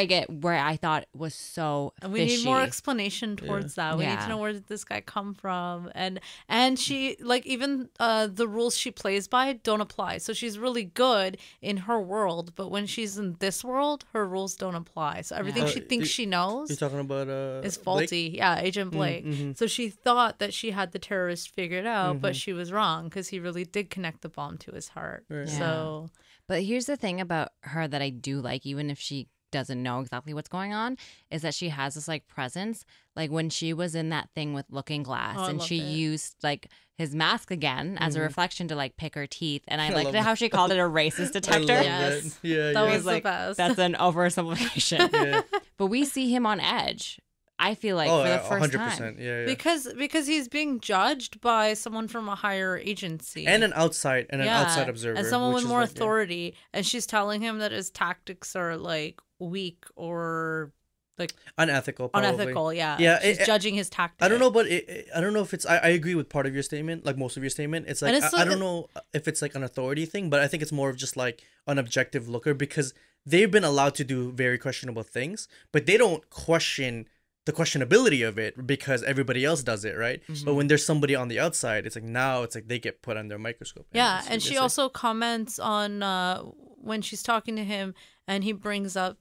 I thought was so And we need fishy. more explanation towards that. We need Yeah. to know where did this guy come from, and she like even the rules she plays by don't apply. So she's really good in her world, but when she's in this world, her rules don't apply. So everything she thinks she knows You're talking about is Blake? faulty. Yeah, Agent Blake. So she thought that she had the terrorist figured out, but Mm-hmm. she was wrong because he really did connect the bomb to his heart. Right. So But here's the thing about her that I do like, even if she doesn't know exactly what's going on, is that she has this like presence. Like when she was in that thing with Looking Glass, Oh, I and loved she it. used like his mask again as a reflection to like pick her teeth. And I I liked love it how she called it a racist detector. I love Yes. that. Yeah. That yeah. was the like, best. That's an oversimplification. yeah. But we see him on edge. I feel like for the first 100%. time. Yeah. because he's being judged by someone from a higher agency And an outside observer. and someone which with is more like, yeah. authority, and she's telling him that his tactics are like weak or like Unethical. Probably. unethical. Yeah, Yeah, she's judging his tactics. I don't know, but I don't know if it's. I agree with part of your statement, like most of your statement. It's like And it's I like- don't know if it's like an authority thing, but I think it's more of just like an objective looker because they've been allowed to do very questionable things, but they don't question the questionability of it because everybody else does it, right? But when there's somebody on the outside, it's like now it's like they get put under a microscope. Yeah, and she also comments on when she's talking to him and he brings up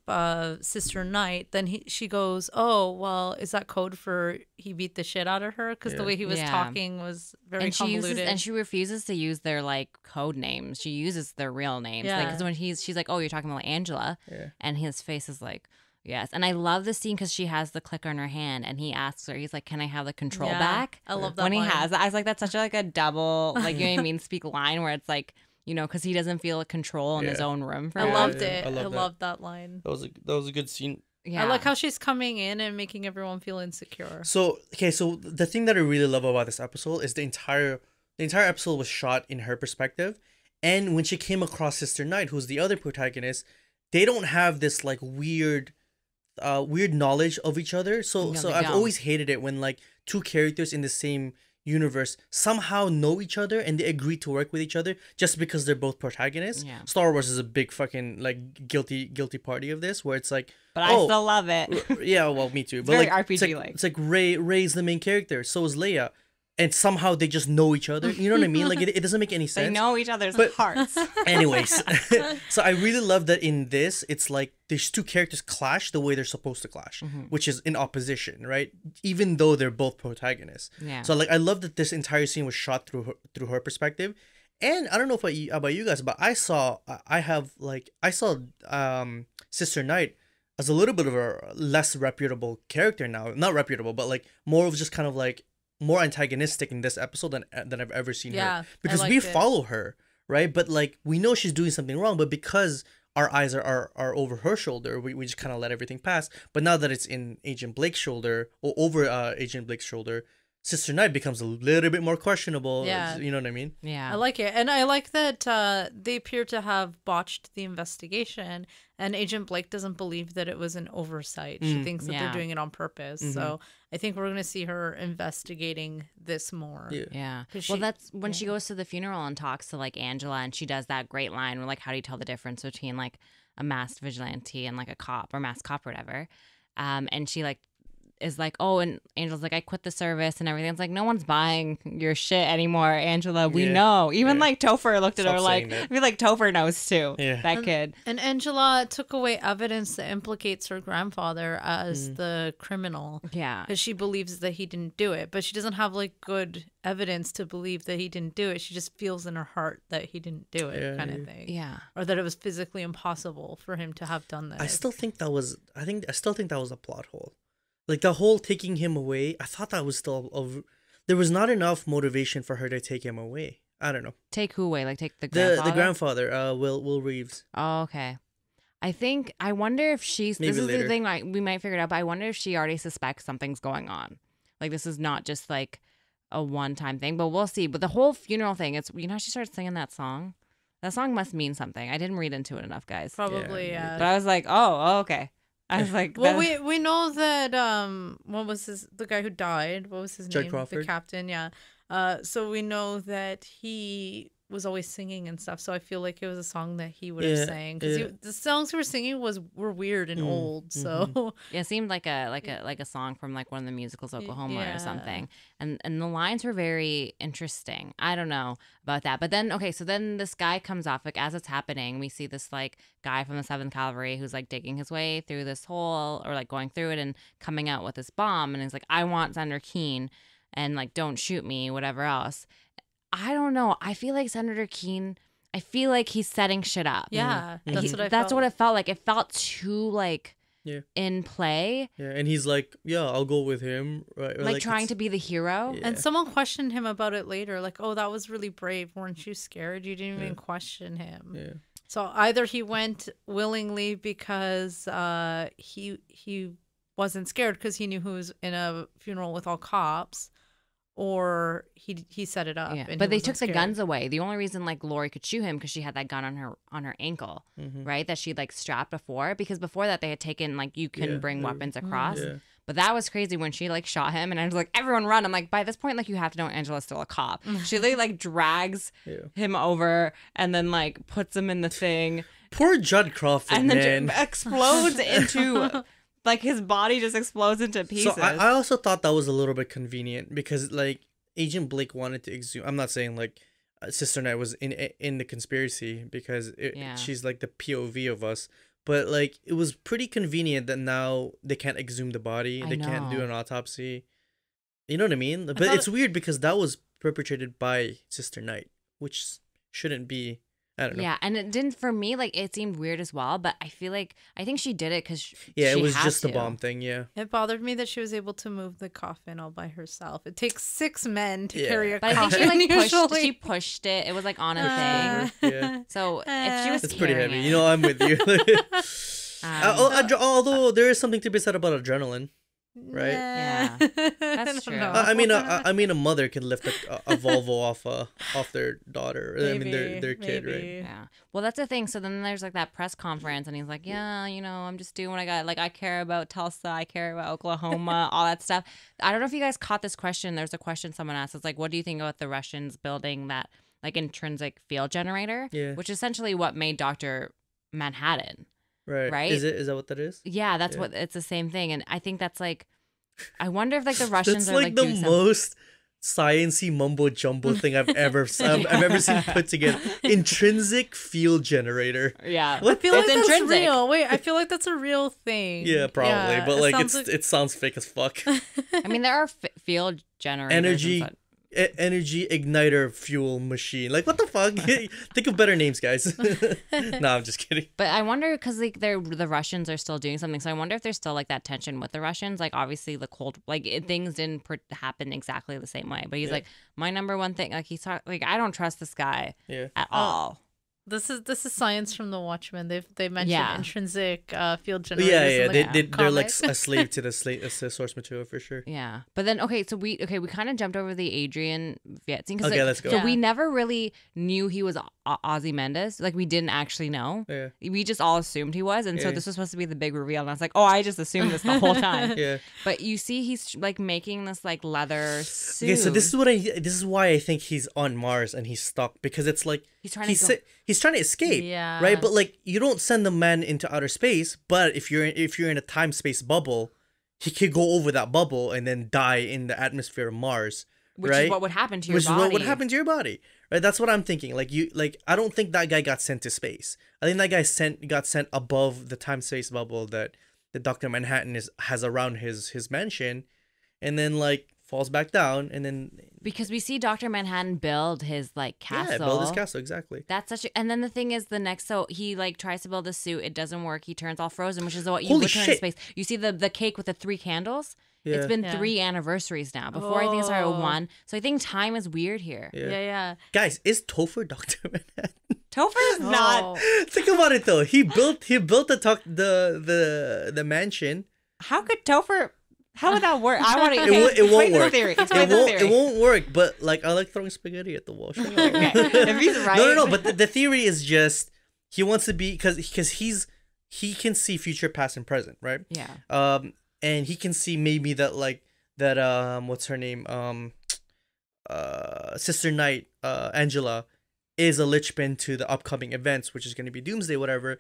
Sister Night, then she goes, oh, well, is that code for he beat the shit out of her? Because the way he was talking was very convoluted. And she refuses to use their like code names. She uses their real names. Yeah. Because when she's like, oh, you're talking about Angela. Yeah. And his face is like, yes. And I love the scene because she has the clicker in her hand and he asks her, he's like, can I have the control back? I love that when line. he has that, I was like, that's such like a double, like, you know what I mean, speak line where it's like, you know, because he doesn't feel control in his own room. I loved it. I loved that line. That was a good scene. Yeah. I like how she's coming in and making everyone feel insecure. So the thing that I really love about this episode is the entire episode was shot in her perspective, and when she came across Sister Night, who's the other protagonist, they don't have this like weird knowledge of each other. So I've always hated it when like two characters in the same universe somehow know each other and they agree to work with each other just because they're both protagonists. Yeah. Star Wars is a big fucking like guilty party of this, where it's like, but I still love it. Yeah, well, me too. But very like RPG it's like Rey's the main character, so is Leia, and somehow they just know each other. You know what I mean? Like it doesn't make any sense. They know each other's hearts. Anyways, so I really love that in this, it's like these two characters clash the way they're supposed to clash, which is in opposition, right? Even though they're both protagonists. Yeah. So like I love that this entire scene was shot through her perspective, and I don't know about you guys, but I saw Sister Night as a little bit of a less reputable character now. Not reputable, but like more of just kind of like more antagonistic in this episode than I've ever seen her. Because we follow her, right? But like we know she's doing something wrong, but because our eyes are over her shoulder, we just kind of let everything pass. But now that it's in Agent Blake's shoulder, or over Agent Blake's shoulder, Sister Night becomes a little bit more questionable. Yeah. You know what I mean? Yeah. I like it. And I like that they appear to have botched the investigation, and Agent Blake doesn't believe that it was an oversight. She thinks that they're doing it on purpose. So I think we're going to see her investigating this more. Yeah. Well, that's when she goes to the funeral and talks to like Angela, and she does that great line where like, how do you tell the difference between like a masked vigilante and like a cop or masked cop or whatever? And she like is like, oh, and Angela's like, I quit the service and everything. It's like, no one's buying your shit anymore, Angela. We know. Even like Topher looked at her like, I feel like Topher knows too. Yeah. That kid. And Angela took away evidence that implicates her grandfather as the criminal. Yeah. Because she believes that he didn't do it. But she doesn't have like good evidence to believe that he didn't do it. She just feels in her heart that he didn't do it, kind of thing. Yeah. Or that it was physically impossible for him to have done this. I still think that was a plot hole. Like the whole taking him away, I thought that was still there was not enough motivation for her to take him away. I don't know. Take who away? Like take the grandfather? The grandfather, Will Reeves. Oh, okay. I wonder if she's, Maybe this is later. the thing, we might figure it out, but I wonder if she already suspects something's going on. Like this is not just like a one-time thing, but we'll see. But the whole funeral thing, it's, you know, she started singing that song. That song must mean something. I didn't read into it enough, guys. Probably, yeah. But I was like, oh, okay. I was like, well, we know that what was the guy who died? What was his Judd name? Crawford. The captain, yeah. So we know that he was always singing and stuff. So I feel like it was a song that he would have sang, because the songs we were singing were weird and old. So yeah, it seemed like a song from like one of the musicals, Oklahoma or something. And the lines were very interesting. I don't know about that, but then so then this guy comes off, like as it's happening, we see this like guy from the 7th Cavalry who's like digging his way through this hole, or like going through it and coming out with this bomb, and he's like, I want Senator Keene, and like, don't shoot me, whatever else. I don't know. I feel like Senator Keene, I feel like he's setting shit up. yeah, that's what I That's felt. what it felt like. It felt too like in play. Yeah, and he's like, yeah, I'll go with him. Right? Or Like trying to be the hero. Yeah. And someone questioned him about it later, like, oh, that was really brave. Weren't you scared? You didn't even question him. Yeah. So either he went willingly because he wasn't scared because he knew he was in a funeral with all cops, or he set it up. Yeah. And But he they took wasn't the scared. guns away. The only reason like Laurie could shoot him because she had that gun on her ankle, right? That she'd like strapped before, because before that they had taken like, you couldn't bring weapons across. Yeah. But that was crazy when she like shot him, and I was like, everyone run. I'm like, by this point, like you have to know Angela's still a cop. She like drags him over and then like puts him in the thing. Poor Judd Crawford, And then man. explodes into like his body just explodes into pieces. So I also thought that was a little bit convenient because like Agent Blake wanted to exhume. I'm not saying like Sister Night was in the conspiracy because she's like the POV of us, but like it was pretty convenient that now they can't exhume the body, they can't do an autopsy. You know what I mean? But it's weird because that was perpetrated by Sister Night, which shouldn't be. I don't know. Yeah, and it didn't, for me, like, it seemed weird as well, but I think she did it because it was just the bomb thing, yeah. It bothered me that she was able to move the coffin all by herself. It takes 6 men to carry a but coffin. I think she pushed it. It was like on a thing. Yeah. So if she was It's pretty heavy. it, You know, I'm with you. Although there is something to be said about adrenaline. Right. Yeah, that's true. I mean, a mother can lift a Volvo off their daughter. Maybe, I mean, their kid, right? Yeah. Well, that's the thing. So then there's like that press conference, and he's like, "Yeah, you know, I'm just doing what I got. Like, I care about Tulsa, I care about Oklahoma, all that stuff." I don't know if you guys caught this question. There's a question someone asked. It's like, "What do you think about the Russians building that like intrinsic field generator?" Yeah. Which is essentially what made Dr. Manhattan. Right. Is that what that is? Yeah, that's what it's the same thing, and I think that's like, I wonder if like the Russians that's are like the most science-y mumbo jumbo thing I've ever seen put together. Intrinsic field generator. Yeah, I feel like that's intrinsic. real. Wait, I feel like that's a real thing. Yeah, probably, Yeah, but like it sounds fake as fuck. I mean, there are field generators. Energy igniter fuel machine. Like, what the fuck? Think of better names, guys. No, I'm just kidding. But I wonder, because like the Russians are still doing something, so I wonder if there's still like that tension with the Russians. Like, obviously the things didn't happen exactly the same way. But he's like, my number one thing. Like, he's like, I don't trust this guy at all. This is science from the Watchmen. They mentioned intrinsic field generators. They're like a slave to the source material for sure. Yeah, but then we kind of jumped over the Adrian Veidt scene. Okay, let's go. So we never really knew he was Ozymandias. Like, we didn't actually know. Yeah. We just all assumed he was, and so this was supposed to be the big reveal. And I was like, oh, I just assumed this the whole time. Yeah. But you see, he's like making this like leather suit. Okay, so this is why I think he's on Mars and he's stuck, because it's like he's trying to escape. Yeah. Right, but like you don't send the man into outer space. But if you're in a time space bubble, he could go over that bubble and then die in the atmosphere of Mars. Which is what would happen to your body. Which is what would happen to your body. Right? That's what I'm thinking. I don't think that guy got sent to space. I think that guy got sent above the time space bubble that Dr. Manhattan has around his mansion, and then like falls back down, and then because we see Dr. Manhattan build his like castle. Yeah, build his castle, exactly. That's and then the thing is so he like tries to build a suit, it doesn't work, he turns all frozen, which is what you would turn in space. You see the cake with the 3 candles? Yeah. It's been 3 anniversaries now. Before I think it started at 1. So I think time is weird here. Yeah. Guys, is Topher Dr. Manhattan? Topher is not. Think about it though. He built the mansion. How could Topher? How would that work? I want to. It won't work. It won't work. But like, I like throwing spaghetti at the wall. Okay. If he's right. No. But the theory is just he wants to be because he can see future, past, and present, right? Yeah. And he can see maybe that what's her name? Sister Night, Angela, is a linchpin to the upcoming events, which is going to be Doomsday, whatever.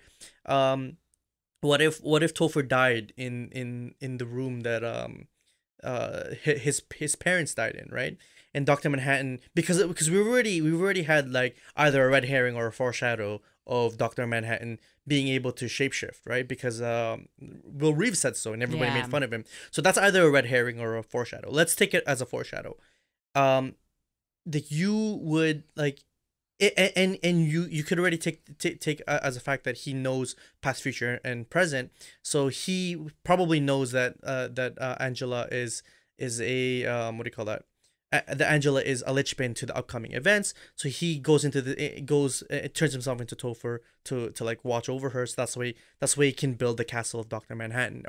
What if Topher died in the room that his parents died in, right? And Dr. Manhattan, because we've already had like either a red herring or a foreshadow of Dr. Manhattan being able to shapeshift, right? Because Will Reeves said so, and everybody made fun of him. So that's either a red herring or a foreshadow. Let's take it as a foreshadow. That you would like. And you could already take as a fact that he knows past, future, and present. So he probably knows that Angela is a what do you call that? The Angela is a linchpin to the upcoming events. So he goes turns himself into Topher to like watch over her. So that's why he can build the castle of Dr. Manhattan,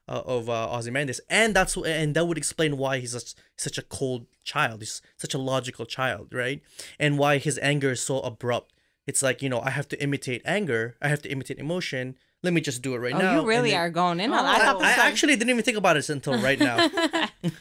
of Ozymandias, and that would explain why he's such a cold child. He's such a logical child, right? And why his anger is so abrupt. It's like, I have to imitate anger. I have to imitate emotion. let me just do it right Oh, now. you really are going in on that. I thought I actually didn't even think about it until right now.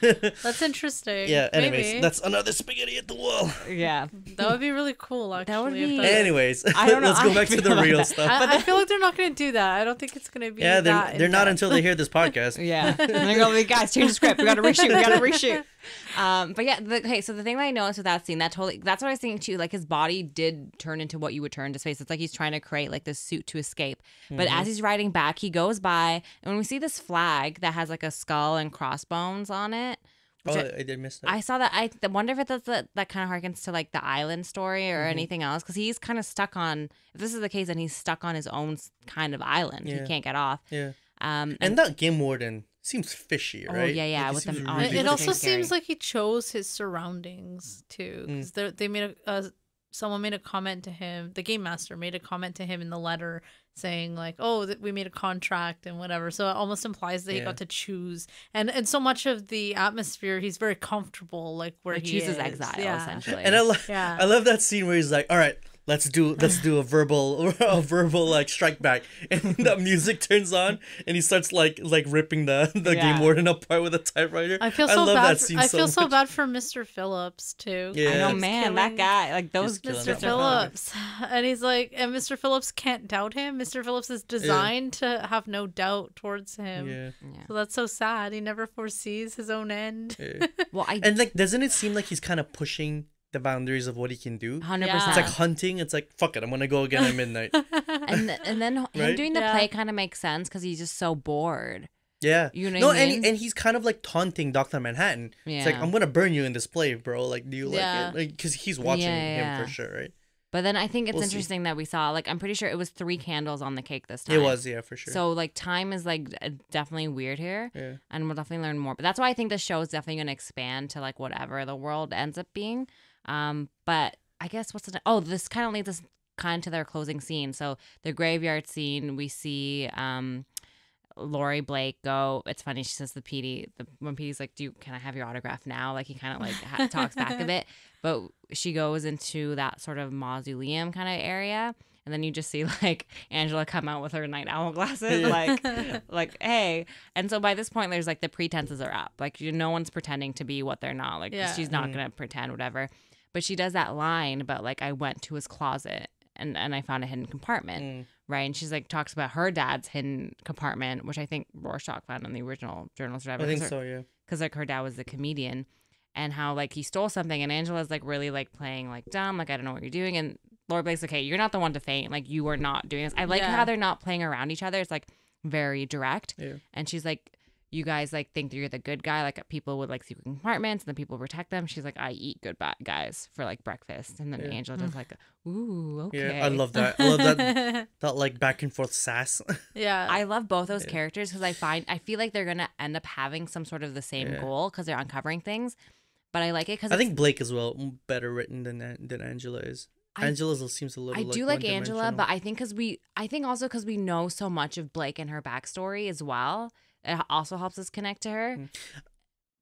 That's interesting. Yeah, anyways, Maybe. that's another spaghetti at the wall. Yeah. That would be really cool, actually. That would if be- Anyways, I don't know. let's go I back to feel the about real that. stuff. I feel like they're not going to do that. I don't think it's going to be Yeah, that they're not in-depth. until they hear this podcast. Yeah. And they're going to be, guys, change the script. We got to reshoot. But yeah, okay, so the thing that I noticed with that scene, that's what I was thinking too. Like, his body did turn into what you would turn to his face. It's like he's trying to create like this suit to escape. But as he's riding back, he goes by, and when we see this flag that has like a skull and crossbones on it, Oh, I did miss that. I saw that. I wonder if that kind of harkens to like the island story or anything else, because he's kind of stuck on. If this is the case, then he's stuck on his own kind of island. Yeah. He can't get off. Yeah. And And that game warden seems fishy, right? Oh, yeah, Like, with it them seems on- really It also Looking scary. seems like he chose his surroundings too, because they made someone made a comment to him. The game master made a comment to him in the letter saying like, "Oh, that we made a contract and whatever." So it almost implies that he Yeah. got to choose, and so much of the atmosphere, he's very comfortable, like where he he chooses is. exile Yeah. essentially. And Yeah. I love that scene where he's like, "All right, let's do a verbal like strike back," and the music turns on, and he starts like ripping the Yeah. game warden apart with a typewriter. I feel so love bad. that scene I so feel so much. bad for Mr. Phillips too. Yeah. I know, He's man, that killing- guy, like those killing Mr. that Phillips. And he's like, and Mr. Phillips can't doubt him. Mr. Phillips is designed to have no doubt towards him. Yeah. So that's so sad. He never foresees his own end. Yeah. Well, And like, doesn't it seem like he's kind of pushing the boundaries of what he can do? 100%. Yeah. It's like hunting. It's like, fuck it, I'm gonna go again at midnight. and then him Right? doing the Yeah. play kind of makes sense because he's just so bored. Yeah. You know no, what I mean? and he's kind of like taunting Dr. Manhattan. It's like, Yeah. I'm gonna burn you in this play, bro. Like, do you Yeah. like it? Like, because he's watching Yeah. him for sure, right? But then I think it's We'll see. interesting that we saw, like, I'm pretty sure it was 3 candles on the cake this time. It was, yeah, for sure. So, like, time is, like, definitely weird here. Yeah. And we'll definitely learn more. But that's why I think the show is definitely going to expand to, like, whatever the world ends up being. But I guess this kind of leads us kind of to their closing scene. So, the graveyard scene, we see Laurie Blake go. It's funny, she says to PD, when PD's like, can I have your autograph now? Like, he kind of like talks back a bit, but she goes into that sort of mausoleum kind of area, and then you just see like Angela come out with her night owl glasses, like hey. And so by this point, there's like the pretenses are up, like no one's pretending to be what they're not. Like Yeah. she's not gonna pretend whatever, but she does that line about like I went to his closet and I found a hidden compartment. Right, and she's like talks about her dad's hidden compartment, which I think Rorschach found in the original journals or whatever. I think so, yeah. Because like her dad was the comedian, and how like he stole something, and Angela's like really like playing like dumb, like I don't know what you're doing, and Laurie Blake's like, okay, you're not the one to faint, like you are not doing this. I like Yeah. how they're not playing around each other. It's like very direct, Yeah. and she's like, you guys like think that you're the good guy, like people would like secret compartments and then people protect them. She's like, I eat good guys for like breakfast, and then Yeah. Angela does like, ooh, okay. Yeah, I love that. I love that like back and forth sass. Yeah. I love both those characters because I feel like they're gonna end up having some sort of the same Yeah. goal because they're uncovering things. But I like it because I think Blake as well better written than Angela is. Angela seems a little. I do like Angela, one-dimensional. but I think also because we know so much of Blake and her backstory as well, it also helps us connect to her.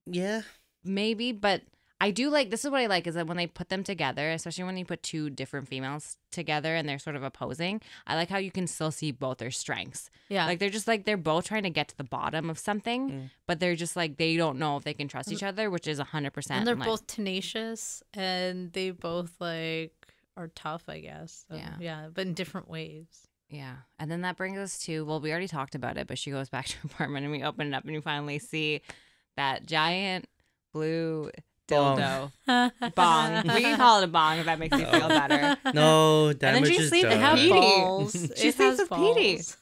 yeah, Maybe, but I do like, this is what I like, is that when they put them together, especially when you put 2 different females together and they're sort of opposing, I like how you can still see both their strengths. yeah. Like they're just like, they're both trying to get to the bottom of something, but they're just like, they don't know if they can trust each other, which is 100%. and they're like- both tenacious, and they both like are tough, I guess. So, Yeah. yeah, but in different ways. Yeah. And then that brings us to, well, we already talked about it, but she goes back to her apartment and we open it up and you finally see that giant blue Bong. dildo. Bong. We can call it a bong if that makes you feel better. no, then damage she is sleeps They with have Petey. balls. She It sleeps has with Petey. balls.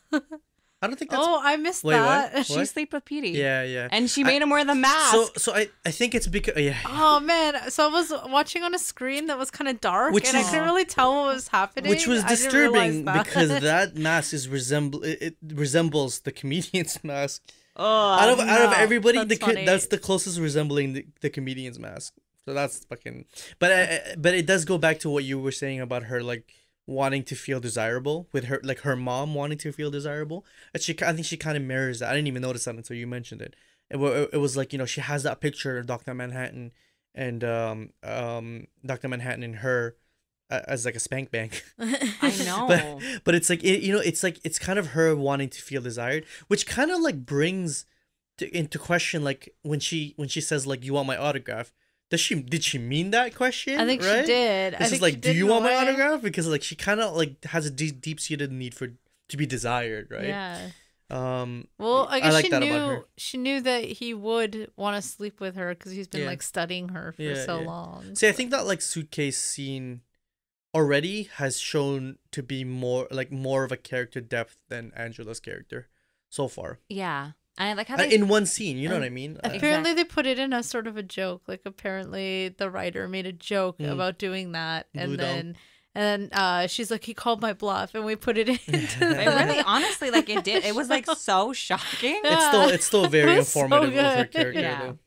I don't think that's. Oh, I missed Wait, what? that. She sleep with Petey. Yeah, yeah. And she made him wear the mask. So I think it's because yeah. Oh man! So I was watching on a screen that was kind of dark, Which and I is- couldn't really tell what was happening. Which was I didn't realize disturbing that. because that mask is it resembles the comedian's mask. oh, Out of everybody, that's funny. that's the closest resembling the comedian's mask. So that's fucking. But it does go back to what you were saying about her like wanting to feel desirable with her, like her mom wanting to feel desirable. And I think she kind of mirrors that. I didn't even notice that until you mentioned it. It was like, you know, she has that picture of Dr. Manhattan and Dr. Manhattan and her as like a spank bank. I know. But it's like it's kind of her wanting to feel desired, which kind of like brings into question like when she says like, you want my autograph. Did she mean that question? I think right? she did. This is like, do you want my autograph? Because like she kind of like has a deep seated need to be desired, right? Yeah. Well, I guess like she that knew about her. she knew that he would want to sleep with her because he's been Yeah. like studying her for so long. See, I think that like suitcase scene already has shown to be more of a character depth than Angela's character so far. Yeah. And I like how they In one scene, you know what I mean? Apparently they put it in as sort of a joke. Like apparently the writer made a joke about doing that, and then she's like, he called my bluff, and we put it in. it really, honestly, like it did. It was like so shocking. It's still very It was so informative of her good. character, Yeah. though.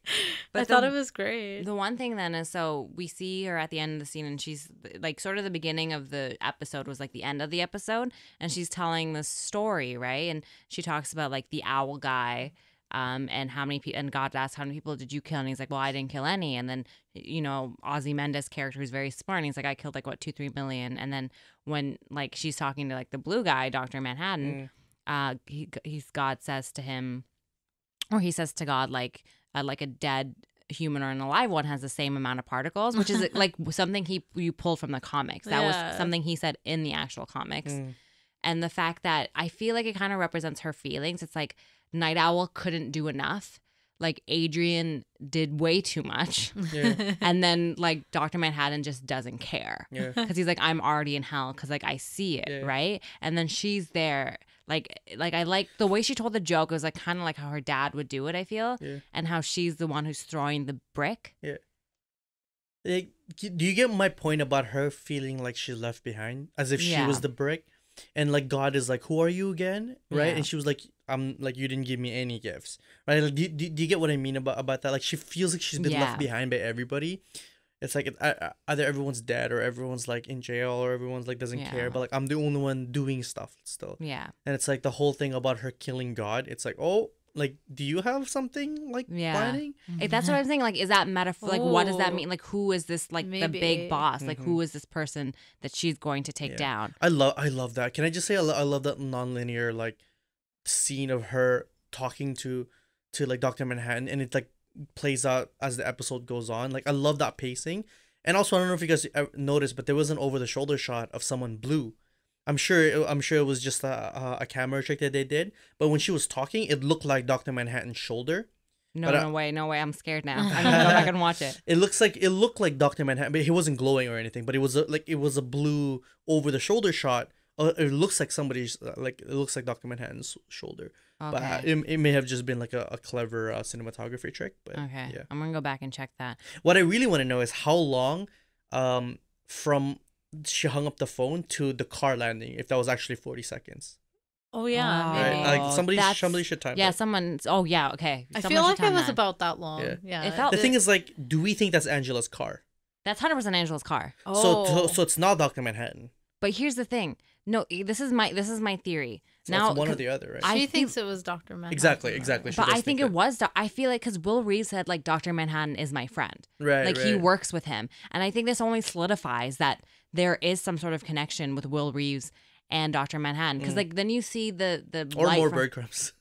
But I thought it was great. The one thing then is, so we see her at the end of the scene, and she's like, sort of the beginning of the episode was like the end of the episode, and she's telling this story, right? And she talks about like the owl guy, and how many people, and God asks, how many people did you kill? And he's like, well, I didn't kill any. And then, you know, Ozzy Mendes' character who's very smart, and he's like, I killed like what, 2-3 million. And then when like she's talking to like the blue guy, Dr. Manhattan, God says to him, or he says to God, like a dead human or an alive one has the same amount of particles, which is like something you pulled from the comics. That was something he said in the actual comics. And the fact that I feel like it kind of represents her feelings. It's like Night Owl couldn't do enough. Like Adrian did way too much. Yeah. And then like Dr. Manhattan just doesn't care. Yeah. Because he's like, I'm already in hell because like I see it, Yeah. right? And then she's there. Like I like the way she told the joke. It was like kind of like how her dad would do it, I feel. Yeah. And how she's the one who's throwing the brick. Yeah. Like, do you get my point about her feeling like she's left behind, as if she was the brick, and like God is like, who are you again, right? Yeah. And she was like, I'm like, you didn't give me any gifts, right? Like, do you get what I mean about that? Like, she feels like she's been left behind by everybody. It's like either everyone's dead or everyone's like in jail or everyone's like doesn't care, but like I'm the only one doing stuff still. Yeah. And it's like the whole thing about her killing God. It's like, oh, like, do you have something like planning? Like, that's what I'm saying. Like, is that metaphor? Like, what does that Ooh. mean? Like, who is this? Like the big boss? Like, who is this person that she's going to take down? I love that. Can I just say I love that non-linear like scene of her talking to like Dr. Manhattan, and it like plays out as the episode goes on. Like, I love that pacing. And also, I don't know if you guys noticed, but there was an over-the-shoulder shot of someone blue. I'm sure it was just a camera trick that they did. But when she was talking, it looked like Dr. Manhattan's shoulder. No way. I'm scared now. I'm gonna go back and watch it. It looked like Dr. Manhattan, but he wasn't glowing or anything. But it was a blue over-the-shoulder shot. It looks like somebody's it looks like Dr. Manhattan's shoulder. Okay. But it may have just been like a clever cinematography trick. But Okay. yeah. I'm gonna go back and check that. What I really want to know is how long from she hung up the phone to the car landing, if that was actually 40 seconds. Oh yeah, maybe. Right? Like somebody That's- should time Yeah, that. someone. Oh yeah, okay. I Someone feel should like it time was that. about that long. Yeah. Yeah. It felt- The thing is, like, do we think that's Angela's car? That's 100% Angela's car. Oh. So it's not Dr. Manhattan. But here's the thing. No, this is my theory. So Now it's one or the other, right? I She think- thinks it was Dr. Manhattan. Exactly. right? She But does I think that. it was. I feel like because Will Reeves said like Dr. Manhattan is my friend. Right. Like right. he works with him, and I think this only solidifies that there is some sort of connection with Will Reeves and Dr. Manhattan. Because like then you see the Or light more from- breadcrumbs.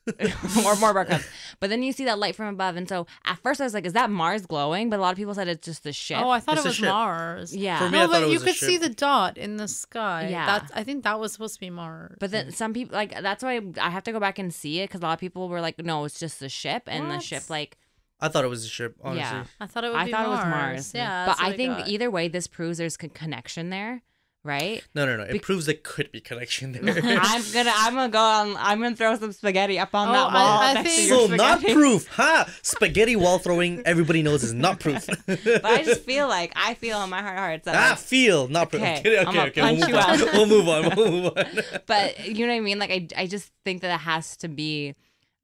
or more breadcrumbs. But then you see that light from above, and so at first I was like, "Is that Mars glowing?" But a lot of people said it's just the ship. Oh, I thought It's it a was ship. Mars. Yeah. For me, No, I thought but it you was a could see ship. the dot in the sky. Yeah. I think that was supposed to be Mars. But then some people like that's why I have to go back and see it because a lot of people were like, "No, it's just the ship," and the What? ship like I thought it was a ship, honestly. Yeah. I thought it would I be thought Mars. it was Mars. Yeah. but that's what I think got. either way, this proves there's a connection there, right? No. It proves there could be connection there. I'm gonna go on. I'm gonna throw some spaghetti up on Oh, that wall I next to think- your So not spaghetti. proof, huh? Spaghetti wall throwing, everybody knows is not proof. But I just feel like I feel in my heart that feel not proof. Okay, Okay, I'ma okay. punch you out. We'll move on. We'll move on. But you know what I mean? Like I just think that it has to be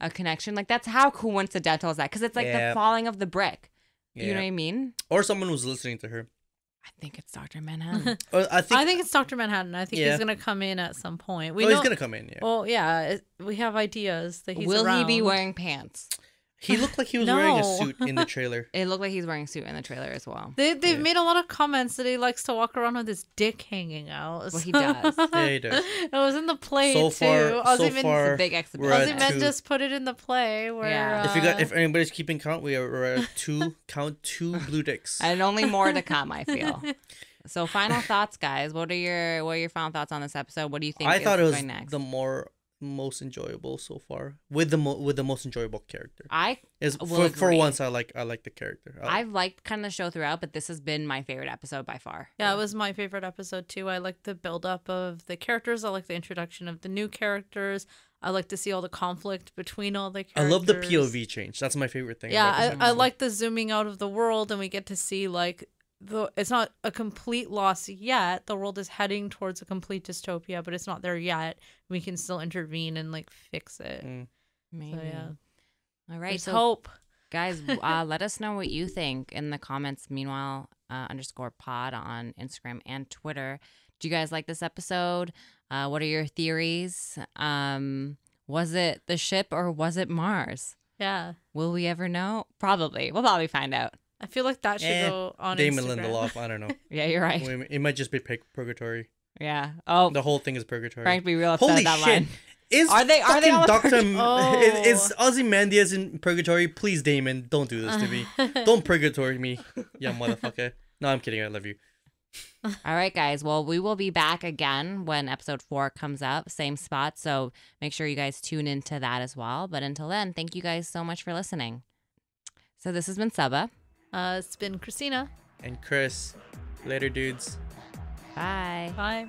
a connection. Like that's how coincidental is that? Because it's like Yeah. the falling of the brick. You know Yeah. what I mean? Or someone was listening to her. I think it's Dr. Manhattan. Or I think it's Dr. Manhattan. I think Yeah. he's gonna come in at some point. he's gonna come in. Yeah. Well, yeah, we have ideas that he's Will around. he be wearing pants? He looked like he was wearing a No. suit in the trailer. It looked like he's wearing a suit in the trailer as well. They've made a lot of comments that he likes to walk around with his dick hanging out. Well, he does. Yeah, he does. It was in the play So too. far, Ozzy far, Big we're exhibition. at Ozzy two. just put it in the play where Yeah. If anybody's keeping count, we're at two blue dicks. And only more to come, I feel. So final thoughts, guys. What are your final thoughts on this episode? What do you think I thought it was going next? the most enjoyable so far with the most enjoyable character. I For agree. once, I like the character. I've liked kind of the show throughout, but this has been my favorite episode by far. Yeah, it was my favorite episode too. I like the build up of the characters. I like the introduction of the new characters. I like to see all the conflict between all the I characters. love the POV change. That's my favorite thing. Yeah, about this I episode. like the zooming out of the world, and we get to see like it's not a complete loss yet. The world is heading towards a complete dystopia, but it's not there yet. We can still intervene and like fix it. Maybe. So yeah, All right. there's So hope. guys, let us know what you think in the comments. Meanwhile, _pod on Instagram and Twitter. Do you guys like this episode? What are your theories? Was it the ship or was it Mars? Yeah, Will we ever know? Probably. We'll probably find out. I feel like that should go on Damon Instagram. Lindelof. I don't know. Yeah, you're right. It might just be purgatory. Yeah. Oh, The whole thing is purgatory. Frank, be real upset Holy at that shit! line. Is Are they fucking all in Doctor? Oh. Is Ozymandias in purgatory? Please, Damon, don't do this to me. Don't purgatory me, you motherfucker. No, I'm kidding. I love you. All right, guys. Well, we will be back again when episode 4 comes up, same spot. So make sure you guys tune into that as well. But until then, thank you guys so much for listening. So this has been Saba. It's been Christina. And Chris, later, dudes. Bye. Bye.